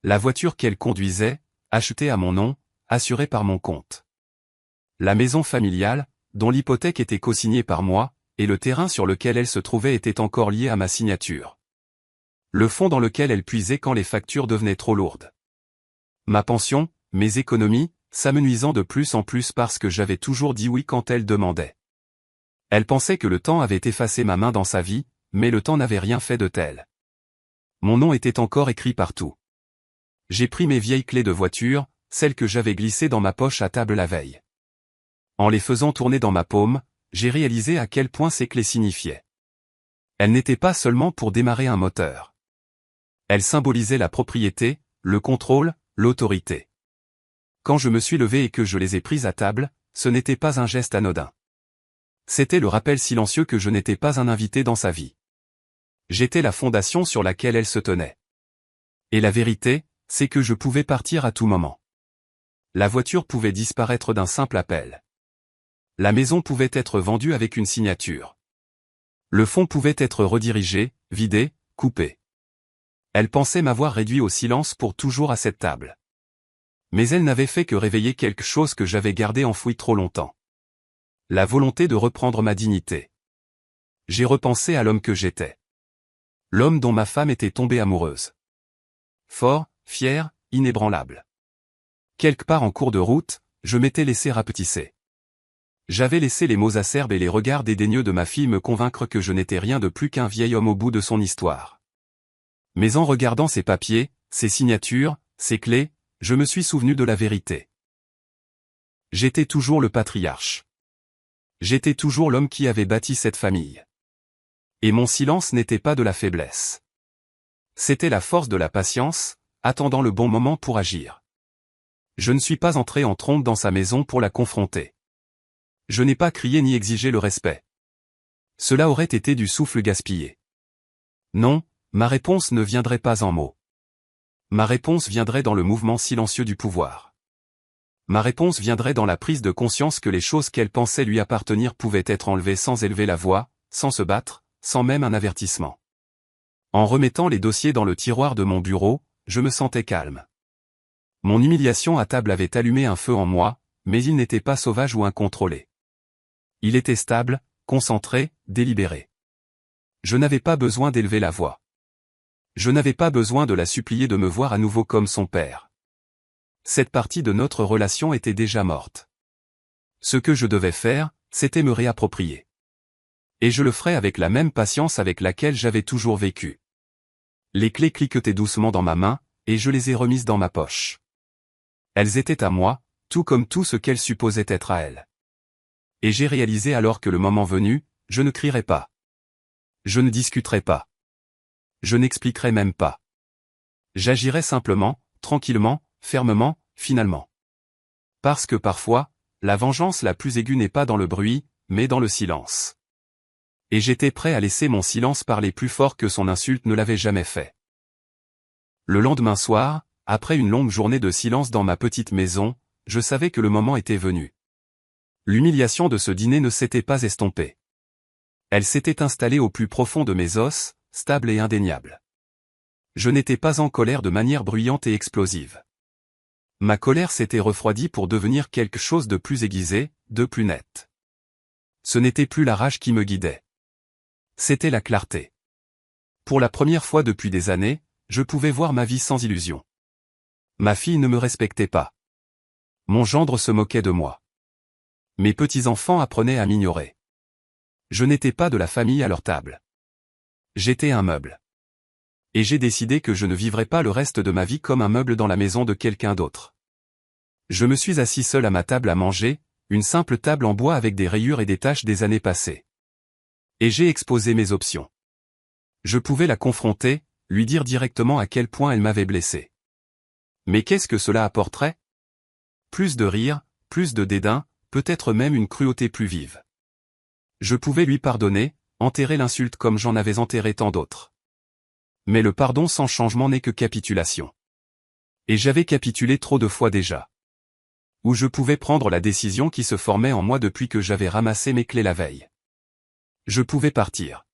La voiture qu'elle conduisait, achetée à mon nom, assurée par mon compte. La maison familiale, dont l'hypothèque était co-signée par moi, et le terrain sur lequel elle se trouvait était encore lié à ma signature. Le fonds dans lequel elle puisait quand les factures devenaient trop lourdes. Ma pension, mes économies, s'amenuisant de plus en plus parce que j'avais toujours dit oui quand elle demandait. Elle pensait que le temps avait effacé ma main dans sa vie, mais le temps n'avait rien fait de tel. Mon nom était encore écrit partout. J'ai pris mes vieilles clés de voiture, celles que j'avais glissées dans ma poche à table la veille. En les faisant tourner dans ma paume, j'ai réalisé à quel point ces clés signifiaient. Elles n'étaient pas seulement pour démarrer un moteur. Elles symbolisaient la propriété, le contrôle, l'autorité. Quand je me suis levé et que je les ai prises à table, ce n'était pas un geste anodin. C'était le rappel silencieux que je n'étais pas un invité dans sa vie. J'étais la fondation sur laquelle elle se tenait. Et la vérité, c'est que je pouvais partir à tout moment. La voiture pouvait disparaître d'un simple appel. La maison pouvait être vendue avec une signature. Le fonds pouvait être redirigé, vidé, coupé. Elle pensait m'avoir réduit au silence pour toujours à cette table. Mais elle n'avait fait que réveiller quelque chose que j'avais gardé enfoui trop longtemps. La volonté de reprendre ma dignité. J'ai repensé à l'homme que j'étais. L'homme dont ma femme était tombée amoureuse. Fort, fier, inébranlable. Quelque part en cours de route, je m'étais laissé rapetisser. J'avais laissé les mots acerbes et les regards dédaigneux de ma fille me convaincre que je n'étais rien de plus qu'un vieil homme au bout de son histoire. Mais en regardant ces papiers, ces signatures, ces clés, je me suis souvenu de la vérité. J'étais toujours le patriarche. J'étais toujours l'homme qui avait bâti cette famille. Et mon silence n'était pas de la faiblesse. C'était la force de la patience, attendant le bon moment pour agir. Je ne suis pas entré en trompe dans sa maison pour la confronter. Je n'ai pas crié ni exigé le respect. Cela aurait été du souffle gaspillé. Non, ma réponse ne viendrait pas en mots. Ma réponse viendrait dans le mouvement silencieux du pouvoir. Ma réponse viendrait dans la prise de conscience que les choses qu'elle pensait lui appartenir pouvaient être enlevées sans élever la voix, sans se battre, sans même un avertissement. En remettant les dossiers dans le tiroir de mon bureau, je me sentais calme. Mon humiliation à table avait allumé un feu en moi, mais il n'était pas sauvage ou incontrôlé. Il était stable, concentré, délibéré. Je n'avais pas besoin d'élever la voix. Je n'avais pas besoin de la supplier de me voir à nouveau comme son père. Cette partie de notre relation était déjà morte. Ce que je devais faire, c'était me réapproprier. Et je le ferais avec la même patience avec laquelle j'avais toujours vécu. Les clés cliquetaient doucement dans ma main, et je les ai remises dans ma poche. Elles étaient à moi, tout comme tout ce qu'elles supposaient être à elles. Et j'ai réalisé alors que le moment venu, je ne crierai pas. Je ne discuterai pas. Je n'expliquerai même pas. J'agirai simplement, tranquillement, fermement, finalement. Parce que parfois, la vengeance la plus aiguë n'est pas dans le bruit, mais dans le silence. Et j'étais prêt à laisser mon silence parler plus fort que son insulte ne l'avait jamais fait. Le lendemain soir, après une longue journée de silence dans ma petite maison, je savais que le moment était venu. L'humiliation de ce dîner ne s'était pas estompée. Elle s'était installée au plus profond de mes os, stable et indéniable. Je n'étais pas en colère de manière bruyante et explosive. Ma colère s'était refroidie pour devenir quelque chose de plus aiguisé, de plus net. Ce n'était plus la rage qui me guidait. C'était la clarté. Pour la première fois depuis des années, je pouvais voir ma vie sans illusion. Ma fille ne me respectait pas. Mon gendre se moquait de moi. Mes petits-enfants apprenaient à m'ignorer. Je n'étais pas de la famille à leur table. J'étais un meuble. Et j'ai décidé que je ne vivrais pas le reste de ma vie comme un meuble dans la maison de quelqu'un d'autre. Je me suis assis seul à ma table à manger, une simple table en bois avec des rayures et des taches des années passées. Et j'ai exposé mes options. Je pouvais la confronter, lui dire directement à quel point elle m'avait blessé. Mais qu'est-ce que cela apporterait? Plus de rire, plus de dédain, peut-être même une cruauté plus vive. Je pouvais lui pardonner, enterrer l'insulte comme j'en avais enterré tant d'autres. Mais le pardon sans changement n'est que capitulation. Et j'avais capitulé trop de fois déjà. Où je pouvais prendre la décision qui se formait en moi depuis que j'avais ramassé mes clés la veille. Je pouvais partir.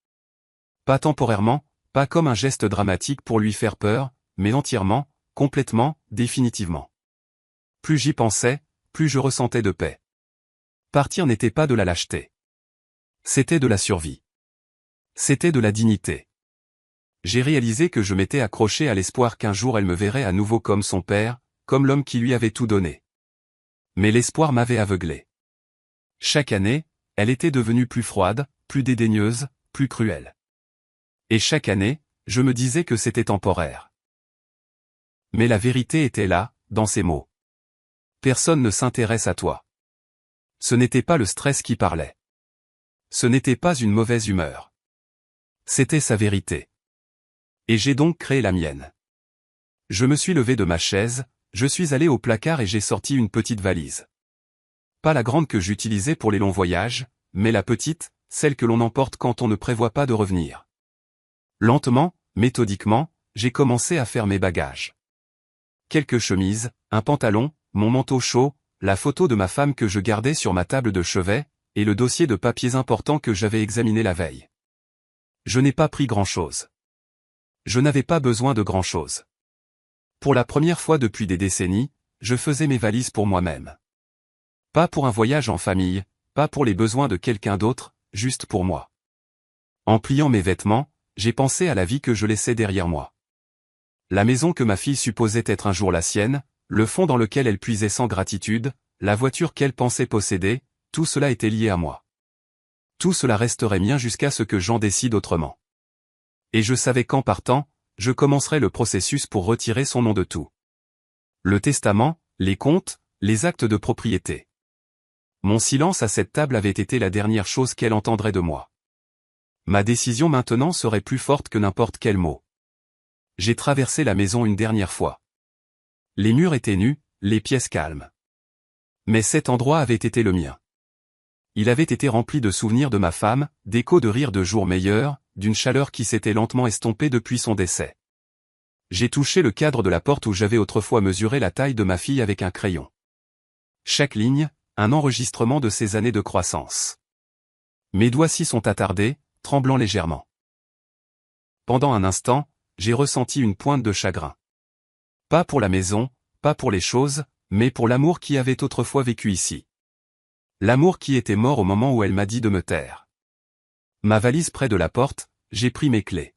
Pas temporairement, pas comme un geste dramatique pour lui faire peur, mais entièrement, complètement, définitivement. Plus j'y pensais, plus je ressentais de paix. Partir n'était pas de la lâcheté. C'était de la survie. C'était de la dignité. J'ai réalisé que je m'étais accroché à l'espoir qu'un jour elle me verrait à nouveau comme son père, comme l'homme qui lui avait tout donné. Mais l'espoir m'avait aveuglé. Chaque année, elle était devenue plus froide, plus dédaigneuse, plus cruelle. Et chaque année, je me disais que c'était temporaire. Mais la vérité était là, dans ces mots. Personne ne s'intéresse à toi. Ce n'était pas le stress qui parlait. Ce n'était pas une mauvaise humeur. C'était sa vérité. Et j'ai donc créé la mienne. Je me suis levé de ma chaise, je suis allé au placard et j'ai sorti une petite valise. Pas la grande que j'utilisais pour les longs voyages, mais la petite, celle que l'on emporte quand on ne prévoit pas de revenir. Lentement, méthodiquement, j'ai commencé à faire mes bagages. Quelques chemises, un pantalon, mon manteau chaud, la photo de ma femme que je gardais sur ma table de chevet, et le dossier de papiers importants que j'avais examiné la veille. Je n'ai pas pris grand-chose. Je n'avais pas besoin de grand-chose. Pour la première fois depuis des décennies, je faisais mes valises pour moi-même. Pas pour un voyage en famille, pas pour les besoins de quelqu'un d'autre, juste pour moi. En pliant mes vêtements, j'ai pensé à la vie que je laissais derrière moi. La maison que ma fille supposait être un jour la sienne, le fond dans lequel elle puisait sans gratitude, la voiture qu'elle pensait posséder, tout cela était lié à moi. Tout cela resterait mien jusqu'à ce que j'en décide autrement. Et je savais qu'en partant, je commencerais le processus pour retirer son nom de tout. Le testament, les comptes, les actes de propriété. Mon silence à cette table avait été la dernière chose qu'elle entendrait de moi. Ma décision maintenant serait plus forte que n'importe quel mot. J'ai traversé la maison une dernière fois. Les murs étaient nus, les pièces calmes. Mais cet endroit avait été le mien. Il avait été rempli de souvenirs de ma femme, d'échos de rires de jours meilleurs, d'une chaleur qui s'était lentement estompée depuis son décès. J'ai touché le cadre de la porte où j'avais autrefois mesuré la taille de ma fille avec un crayon. Chaque ligne, un enregistrement de ses années de croissance. Mes doigts s'y sont attardés, tremblant légèrement. Pendant un instant, j'ai ressenti une pointe de chagrin. Pas pour la maison, pas pour les choses, mais pour l'amour qui avait autrefois vécu ici. L'amour qui était mort au moment où elle m'a dit de me taire. Ma valise près de la porte, j'ai pris mes clés.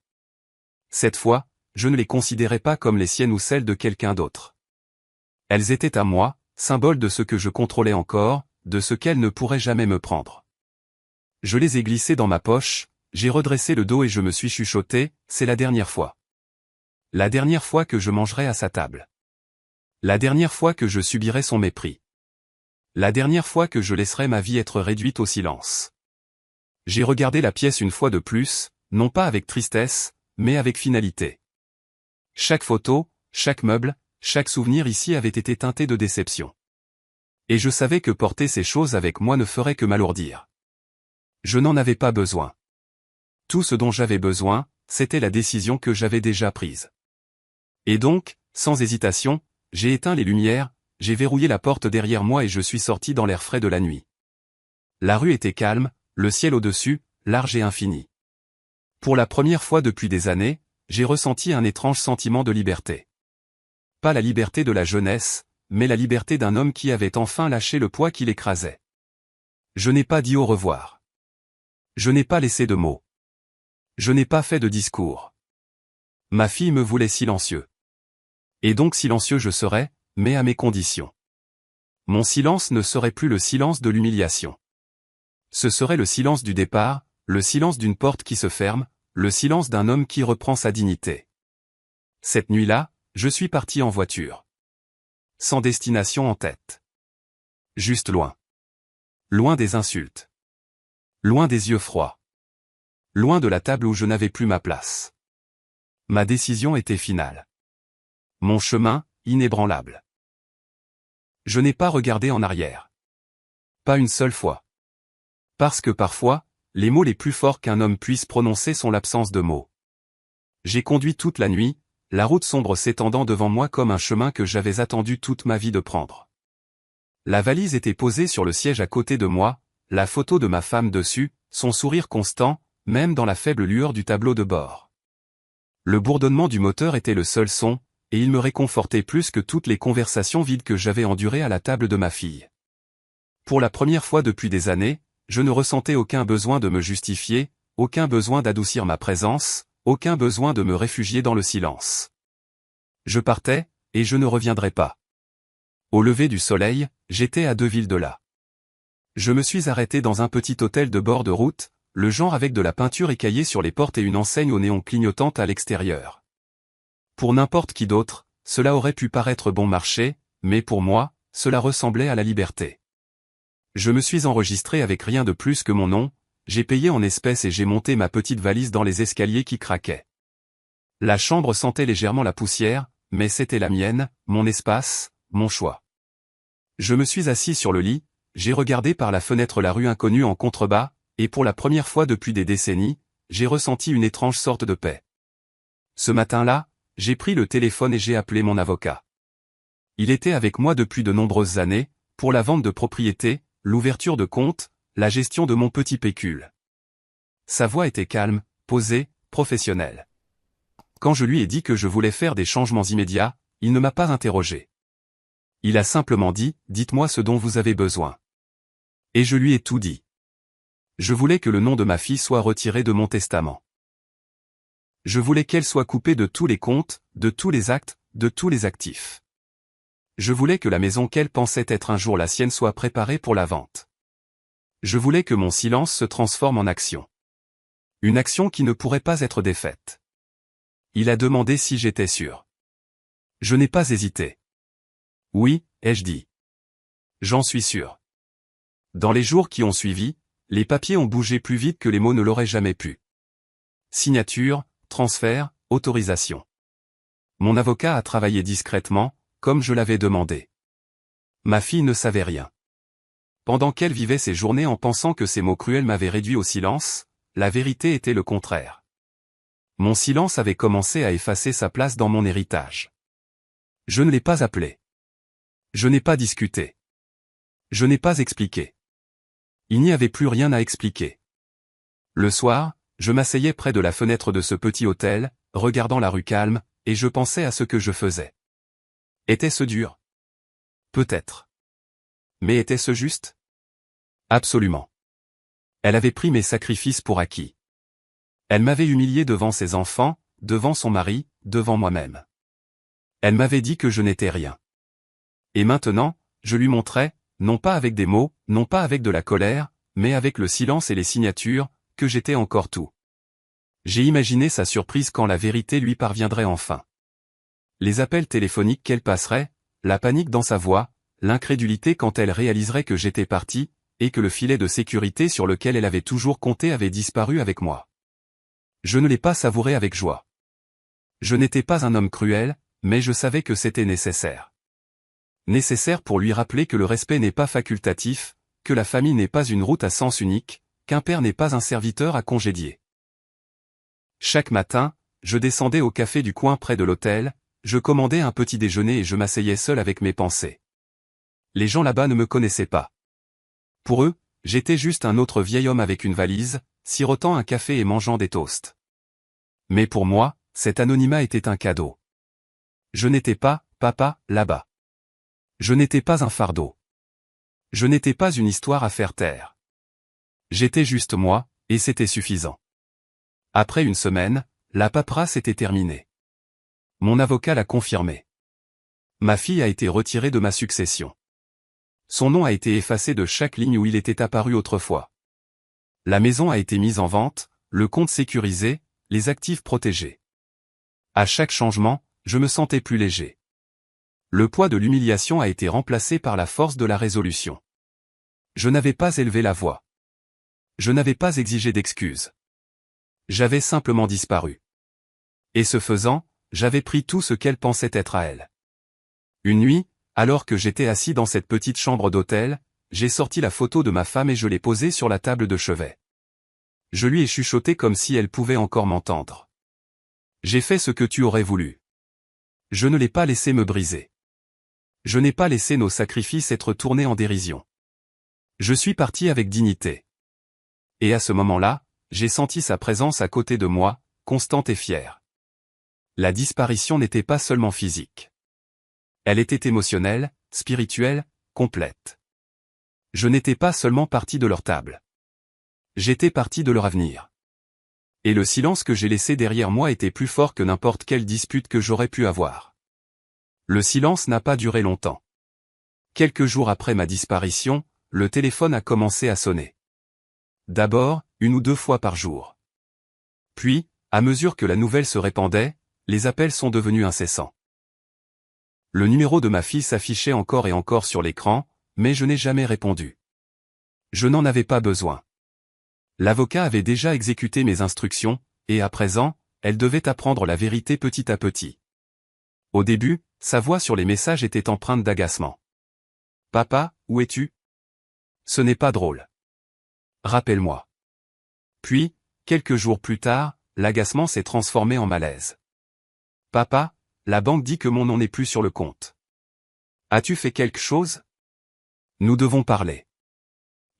Cette fois, je ne les considérais pas comme les siennes ou celles de quelqu'un d'autre. Elles étaient à moi, symbole de ce que je contrôlais encore, de ce qu'elle ne pourrait jamais me prendre. Je les ai glissés dans ma poche, j'ai redressé le dos et je me suis chuchoté, c'est la dernière fois. La dernière fois que je mangerai à sa table. La dernière fois que je subirai son mépris. La dernière fois que je laisserai ma vie être réduite au silence. J'ai regardé la pièce une fois de plus, non pas avec tristesse, mais avec finalité. Chaque photo, chaque meuble, chaque souvenir ici avait été teinté de déception. Et je savais que porter ces choses avec moi ne ferait que m'alourdir. Je n'en avais pas besoin. Tout ce dont j'avais besoin, c'était la décision que j'avais déjà prise. Et donc, sans hésitation, j'ai éteint les lumières, j'ai verrouillé la porte derrière moi et je suis sorti dans l'air frais de la nuit. La rue était calme, le ciel au-dessus, large et infini. Pour la première fois depuis des années, j'ai ressenti un étrange sentiment de liberté. Pas la liberté de la jeunesse, mais la liberté d'un homme qui avait enfin lâché le poids qui l'écrasait. Je n'ai pas dit au revoir. Je n'ai pas laissé de mots. Je n'ai pas fait de discours. Ma fille me voulait silencieux. Et donc silencieux je serais, mais à mes conditions. Mon silence ne serait plus le silence de l'humiliation. Ce serait le silence du départ, le silence d'une porte qui se ferme, le silence d'un homme qui reprend sa dignité. Cette nuit-là, je suis parti en voiture. Sans destination en tête. Juste loin. Loin des insultes. Loin des yeux froids. Loin de la table où je n'avais plus ma place. Ma décision était finale. Mon chemin, inébranlable. Je n'ai pas regardé en arrière. Pas une seule fois. Parce que parfois, les mots les plus forts qu'un homme puisse prononcer sont l'absence de mots. J'ai conduit toute la nuit, la route sombre s'étendant devant moi comme un chemin que j'avais attendu toute ma vie de prendre. La valise était posée sur le siège à côté de moi, la photo de ma femme dessus, son sourire constant, même dans la faible lueur du tableau de bord. Le bourdonnement du moteur était le seul son, et il me réconfortait plus que toutes les conversations vides que j'avais endurées à la table de ma fille. Pour la première fois depuis des années, je ne ressentais aucun besoin de me justifier, aucun besoin d'adoucir ma présence, aucun besoin de me réfugier dans le silence. Je partais, et je ne reviendrai pas. Au lever du soleil, j'étais à 2 villes de là. Je me suis arrêté dans un petit hôtel de bord de route, le genre avec de la peinture écaillée sur les portes et une enseigne au néon clignotant à l'extérieur. Pour n'importe qui d'autre, cela aurait pu paraître bon marché, mais pour moi, cela ressemblait à la liberté. Je me suis enregistré avec rien de plus que mon nom, j'ai payé en espèces et j'ai monté ma petite valise dans les escaliers qui craquaient. La chambre sentait légèrement la poussière, mais c'était la mienne, mon espace, mon choix. Je me suis assis sur le lit, j'ai regardé par la fenêtre la rue inconnue en contrebas, et pour la première fois depuis des décennies, j'ai ressenti une étrange sorte de paix. Ce matin-là, j'ai pris le téléphone et j'ai appelé mon avocat. Il était avec moi depuis de nombreuses années, pour la vente de propriété, l'ouverture de compte, la gestion de mon petit pécule. Sa voix était calme, posée, professionnelle. Quand je lui ai dit que je voulais faire des changements immédiats, il ne m'a pas interrogé. Il a simplement dit, dites-moi ce dont vous avez besoin. Et je lui ai tout dit. Je voulais que le nom de ma fille soit retiré de mon testament. Je voulais qu'elle soit coupée de tous les comptes, de tous les actes, de tous les actifs. Je voulais que la maison qu'elle pensait être un jour la sienne soit préparée pour la vente. Je voulais que mon silence se transforme en action. Une action qui ne pourrait pas être défaite. Il a demandé si j'étais sûr. Je n'ai pas hésité. Oui, ai-je dit. J'en suis sûr. Dans les jours qui ont suivi, les papiers ont bougé plus vite que les mots ne l'auraient jamais pu. Signature, transfert, autorisation. Mon avocat a travaillé discrètement, comme je l'avais demandé. Ma fille ne savait rien. Pendant qu'elle vivait ses journées en pensant que ces mots cruels m'avaient réduit au silence, la vérité était le contraire. Mon silence avait commencé à effacer sa place dans mon héritage. Je ne l'ai pas appelé. Je n'ai pas discuté. Je n'ai pas expliqué. Il n'y avait plus rien à expliquer. Le soir, je m'asseyais près de la fenêtre de ce petit hôtel, regardant la rue calme, et je pensais à ce que je faisais. Était-ce dur? Peut-être. Mais était-ce juste? Absolument. Elle avait pris mes sacrifices pour acquis. Elle m'avait humilié devant ses enfants, devant son mari, devant moi-même. Elle m'avait dit que je n'étais rien. Et maintenant, je lui montrais, non pas avec des mots, non pas avec de la colère, mais avec le silence et les signatures, que j'étais encore tout. J'ai imaginé sa surprise quand la vérité lui parviendrait enfin. Les appels téléphoniques qu'elle passerait, la panique dans sa voix, l'incrédulité quand elle réaliserait que j'étais parti, et que le filet de sécurité sur lequel elle avait toujours compté avait disparu avec moi. Je ne l'ai pas savouré avec joie. Je n'étais pas un homme cruel, mais je savais que c'était nécessaire. Nécessaire pour lui rappeler que le respect n'est pas facultatif, que la famille n'est pas une route à sens unique, qu'un père n'est pas un serviteur à congédier. Chaque matin, je descendais au café du coin près de l'hôtel, je commandais un petit déjeuner et je m'asseyais seul avec mes pensées. Les gens là-bas ne me connaissaient pas. Pour eux, j'étais juste un autre vieil homme avec une valise, sirotant un café et mangeant des toasts. Mais pour moi, cet anonymat était un cadeau. Je n'étais pas, papa, là-bas. Je n'étais pas un fardeau. Je n'étais pas une histoire à faire taire. J'étais juste moi, et c'était suffisant. Après une semaine, la paperasse était terminée. Mon avocat l'a confirmé. Ma fille a été retirée de ma succession. Son nom a été effacé de chaque ligne où il était apparu autrefois. La maison a été mise en vente, le compte sécurisé, les actifs protégés. À chaque changement, je me sentais plus léger. Le poids de l'humiliation a été remplacé par la force de la résolution. Je n'avais pas élevé la voix. Je n'avais pas exigé d'excuses. J'avais simplement disparu. Et ce faisant, j'avais pris tout ce qu'elle pensait être à elle. Une nuit, alors que j'étais assis dans cette petite chambre d'hôtel, j'ai sorti la photo de ma femme et je l'ai posée sur la table de chevet. Je lui ai chuchoté comme si elle pouvait encore m'entendre. J'ai fait ce que tu aurais voulu. Je ne l'ai pas laissé me briser. Je n'ai pas laissé nos sacrifices être tournés en dérision. Je suis parti avec dignité. Et à ce moment-là, j'ai senti sa présence à côté de moi, constante et fière. La disparition n'était pas seulement physique. Elle était émotionnelle, spirituelle, complète. Je n'étais pas seulement parti de leur table. J'étais parti de leur avenir. Et le silence que j'ai laissé derrière moi était plus fort que n'importe quelle dispute que j'aurais pu avoir. Le silence n'a pas duré longtemps. Quelques jours après ma disparition, le téléphone a commencé à sonner. D'abord, 1 ou 2 fois par jour. Puis, à mesure que la nouvelle se répandait, les appels sont devenus incessants. Le numéro de ma fille s'affichait encore et encore sur l'écran, mais je n'ai jamais répondu. Je n'en avais pas besoin. L'avocat avait déjà exécuté mes instructions, et à présent, elle devait apprendre la vérité petit à petit. Au début, sa voix sur les messages était empreinte d'agacement. « Papa, où es-tu ? Ce n'est pas drôle. Rappelle-moi. » Puis, quelques jours plus tard, l'agacement s'est transformé en malaise. « Papa, la banque dit que mon nom n'est plus sur le compte. As-tu fait quelque chose ? Nous devons parler. »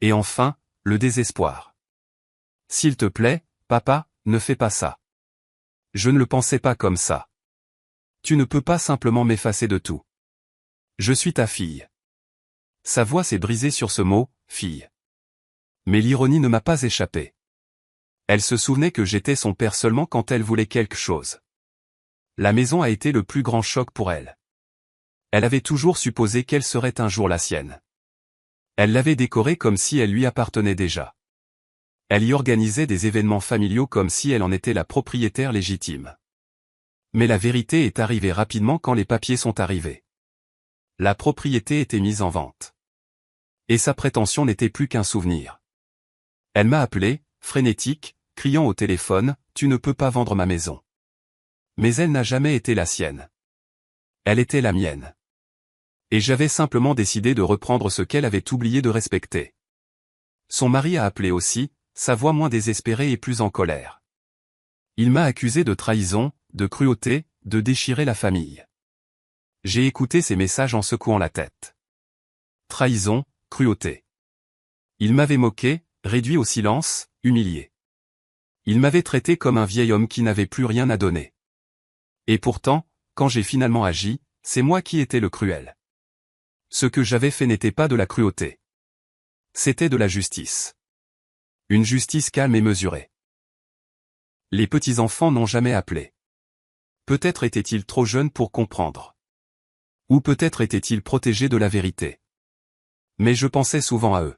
Et enfin, le désespoir. « S'il te plaît, papa, ne fais pas ça. Je ne le pensais pas comme ça. Tu ne peux pas simplement m'effacer de tout. Je suis ta fille. » Sa voix s'est brisée sur ce mot, fille. Mais l'ironie ne m'a pas échappé. Elle se souvenait que j'étais son père seulement quand elle voulait quelque chose. La maison a été le plus grand choc pour elle. Elle avait toujours supposé qu'elle serait un jour la sienne. Elle l'avait décorée comme si elle lui appartenait déjà. Elle y organisait des événements familiaux comme si elle en était la propriétaire légitime. Mais la vérité est arrivée rapidement quand les papiers sont arrivés. La propriété était mise en vente. Et sa prétention n'était plus qu'un souvenir. Elle m'a appelé, frénétique, criant au téléphone, « Tu ne peux pas vendre ma maison. » Mais elle n'a jamais été la sienne. Elle était la mienne. Et j'avais simplement décidé de reprendre ce qu'elle avait oublié de respecter. Son mari a appelé aussi, sa voix moins désespérée et plus en colère. Il m'a accusé de trahison, de cruauté, de déchirer la famille. J'ai écouté ses messages en secouant la tête. Trahison, cruauté. Il m'avait moqué, réduit au silence, humilié. Il m'avait traité comme un vieil homme qui n'avait plus rien à donner. Et pourtant, quand j'ai finalement agi, c'est moi qui étais le cruel. Ce que j'avais fait n'était pas de la cruauté. C'était de la justice. Une justice calme et mesurée. Les petits-enfants n'ont jamais appelé. Peut-être étaient-ils trop jeunes pour comprendre. Ou peut-être étaient-ils protégés de la vérité. Mais je pensais souvent à eux.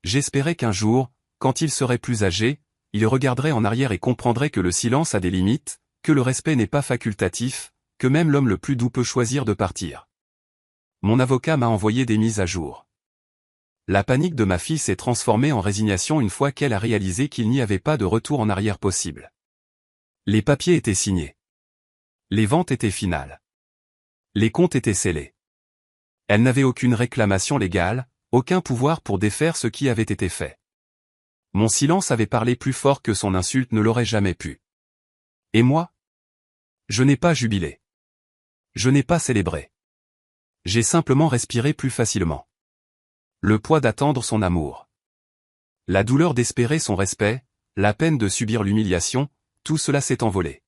J'espérais qu'un jour, quand ils seraient plus âgés, ils regarderaient en arrière et comprendraient que le silence a des limites, que le respect n'est pas facultatif, que même l'homme le plus doux peut choisir de partir. Mon avocat m'a envoyé des mises à jour. La panique de ma fille s'est transformée en résignation une fois qu'elle a réalisé qu'il n'y avait pas de retour en arrière possible. Les papiers étaient signés. Les ventes étaient finales. Les comptes étaient scellés. Elle n'avait aucune réclamation légale, aucun pouvoir pour défaire ce qui avait été fait. Mon silence avait parlé plus fort que son insulte ne l'aurait jamais pu. Et moi? Je n'ai pas jubilé. Je n'ai pas célébré. J'ai simplement respiré plus facilement. Le poids d'attendre son amour. La douleur d'espérer son respect, la peine de subir l'humiliation, tout cela s'est envolé.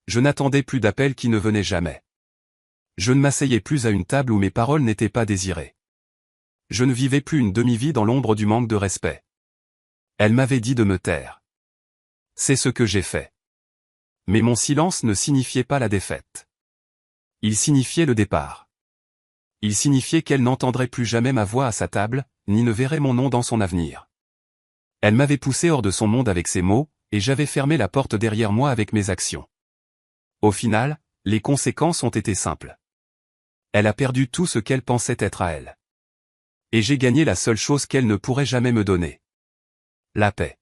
Je n'attendais plus d'appels qui ne venaient jamais. Je ne m'asseyais plus à une table où mes paroles n'étaient pas désirées. Je ne vivais plus une demi-vie dans l'ombre du manque de respect. Elle m'avait dit de me taire. C'est ce que j'ai fait. Mais mon silence ne signifiait pas la défaite. Il signifiait le départ. Il signifiait qu'elle n'entendrait plus jamais ma voix à sa table, ni ne verrait mon nom dans son avenir. Elle m'avait poussé hors de son monde avec ses mots, et j'avais fermé la porte derrière moi avec mes actions. Au final, les conséquences ont été simples. Elle a perdu tout ce qu'elle pensait être à elle. Et j'ai gagné la seule chose qu'elle ne pourrait jamais me donner. La paix.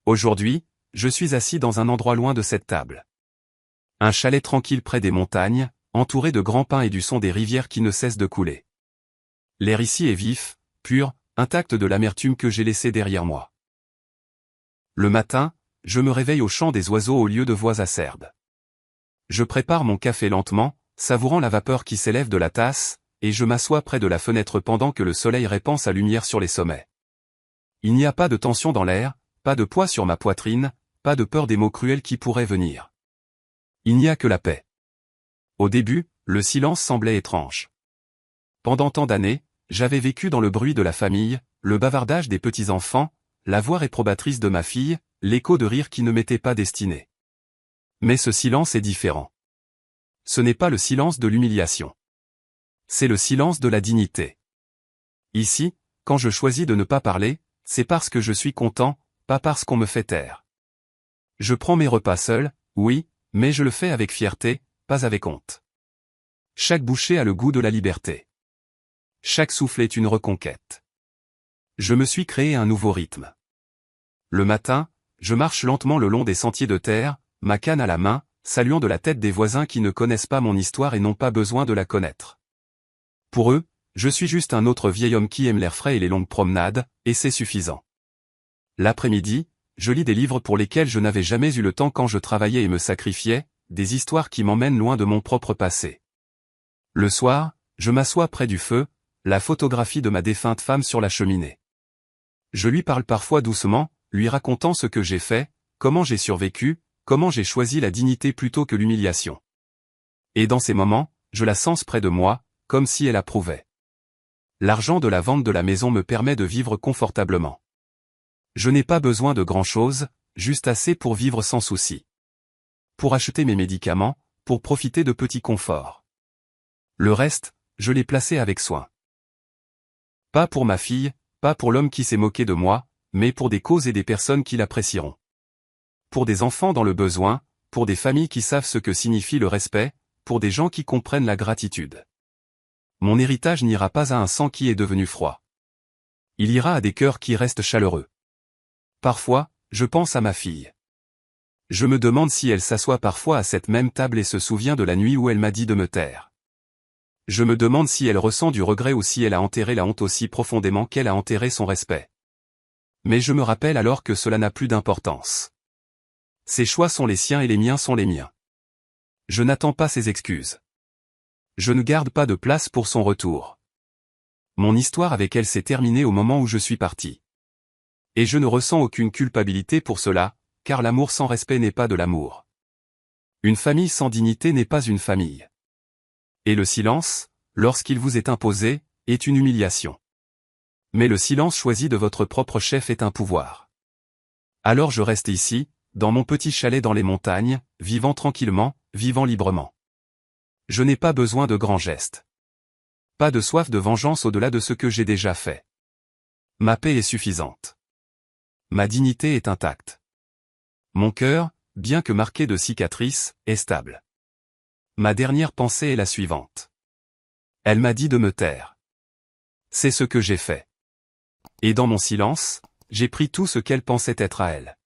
Aujourd'hui, je suis assis dans un endroit loin de cette table. Un chalet tranquille près des montagnes, entouré de grands pins et du son des rivières qui ne cessent de couler. L'air ici est vif, pur, intact de l'amertume que j'ai laissée derrière moi. Le matin, je me réveille au chant des oiseaux au lieu de voix acerbes. Je prépare mon café lentement, savourant la vapeur qui s'élève de la tasse, et je m'assois près de la fenêtre pendant que le soleil répand sa lumière sur les sommets. Il n'y a pas de tension dans l'air, pas de poids sur ma poitrine, pas de peur des mots cruels qui pourraient venir. Il n'y a que la paix. Au début, le silence semblait étrange. Pendant tant d'années, j'avais vécu dans le bruit de la famille, le bavardage des petits-enfants, la voix réprobatrice de ma fille, l'écho de rires qui ne m'étaient pas destinés. Mais ce silence est différent. Ce n'est pas le silence de l'humiliation. C'est le silence de la dignité. Ici, quand je choisis de ne pas parler, c'est parce que je suis content, pas parce qu'on me fait taire. Je prends mes repas seul, oui, mais je le fais avec fierté, pas avec honte. Chaque bouchée a le goût de la liberté. Chaque souffle est une reconquête. Je me suis créé un nouveau rythme. Le matin, je marche lentement le long des sentiers de terre, ma canne à la main, saluant de la tête des voisins qui ne connaissent pas mon histoire et n'ont pas besoin de la connaître. Pour eux, je suis juste un autre vieil homme qui aime l'air frais et les longues promenades, et c'est suffisant. L'après-midi, je lis des livres pour lesquels je n'avais jamais eu le temps quand je travaillais et me sacrifiais, des histoires qui m'emmènent loin de mon propre passé. Le soir, je m'assois près du feu, la photographie de ma défunte femme sur la cheminée. Je lui parle parfois doucement, lui racontant ce que j'ai fait, comment j'ai survécu, comment j'ai choisi la dignité plutôt que l'humiliation. Et dans ces moments, je la sens près de moi, comme si elle approuvait. L'argent de la vente de la maison me permet de vivre confortablement. Je n'ai pas besoin de grand-chose, juste assez pour vivre sans souci. Pour acheter mes médicaments, pour profiter de petits conforts. Le reste, je l'ai placé avec soin. Pas pour ma fille, pas pour l'homme qui s'est moqué de moi, mais pour des causes et des personnes qui l'apprécieront. Pour des enfants dans le besoin, pour des familles qui savent ce que signifie le respect, pour des gens qui comprennent la gratitude. Mon héritage n'ira pas à un sang qui est devenu froid. Il ira à des cœurs qui restent chaleureux. Parfois, je pense à ma fille. Je me demande si elle s'assoit parfois à cette même table et se souvient de la nuit où elle m'a dit de me taire. Je me demande si elle ressent du regret ou si elle a enterré la honte aussi profondément qu'elle a enterré son respect. Mais je me rappelle alors que cela n'a plus d'importance. Ses choix sont les siens et les miens sont les miens. Je n'attends pas ses excuses. Je ne garde pas de place pour son retour. Mon histoire avec elle s'est terminée au moment où je suis parti. Et je ne ressens aucune culpabilité pour cela, car l'amour sans respect n'est pas de l'amour. Une famille sans dignité n'est pas une famille. Et le silence, lorsqu'il vous est imposé, est une humiliation. Mais le silence choisi de votre propre chef est un pouvoir. Alors je reste ici, dans mon petit chalet dans les montagnes, vivant tranquillement, vivant librement. Je n'ai pas besoin de grands gestes. Pas de soif de vengeance au-delà de ce que j'ai déjà fait. Ma paix est suffisante. Ma dignité est intacte. Mon cœur, bien que marqué de cicatrices, est stable. Ma dernière pensée est la suivante. Elle m'a dit de me taire. C'est ce que j'ai fait. Et dans mon silence, j'ai pris tout ce qu'elle pensait être à elle.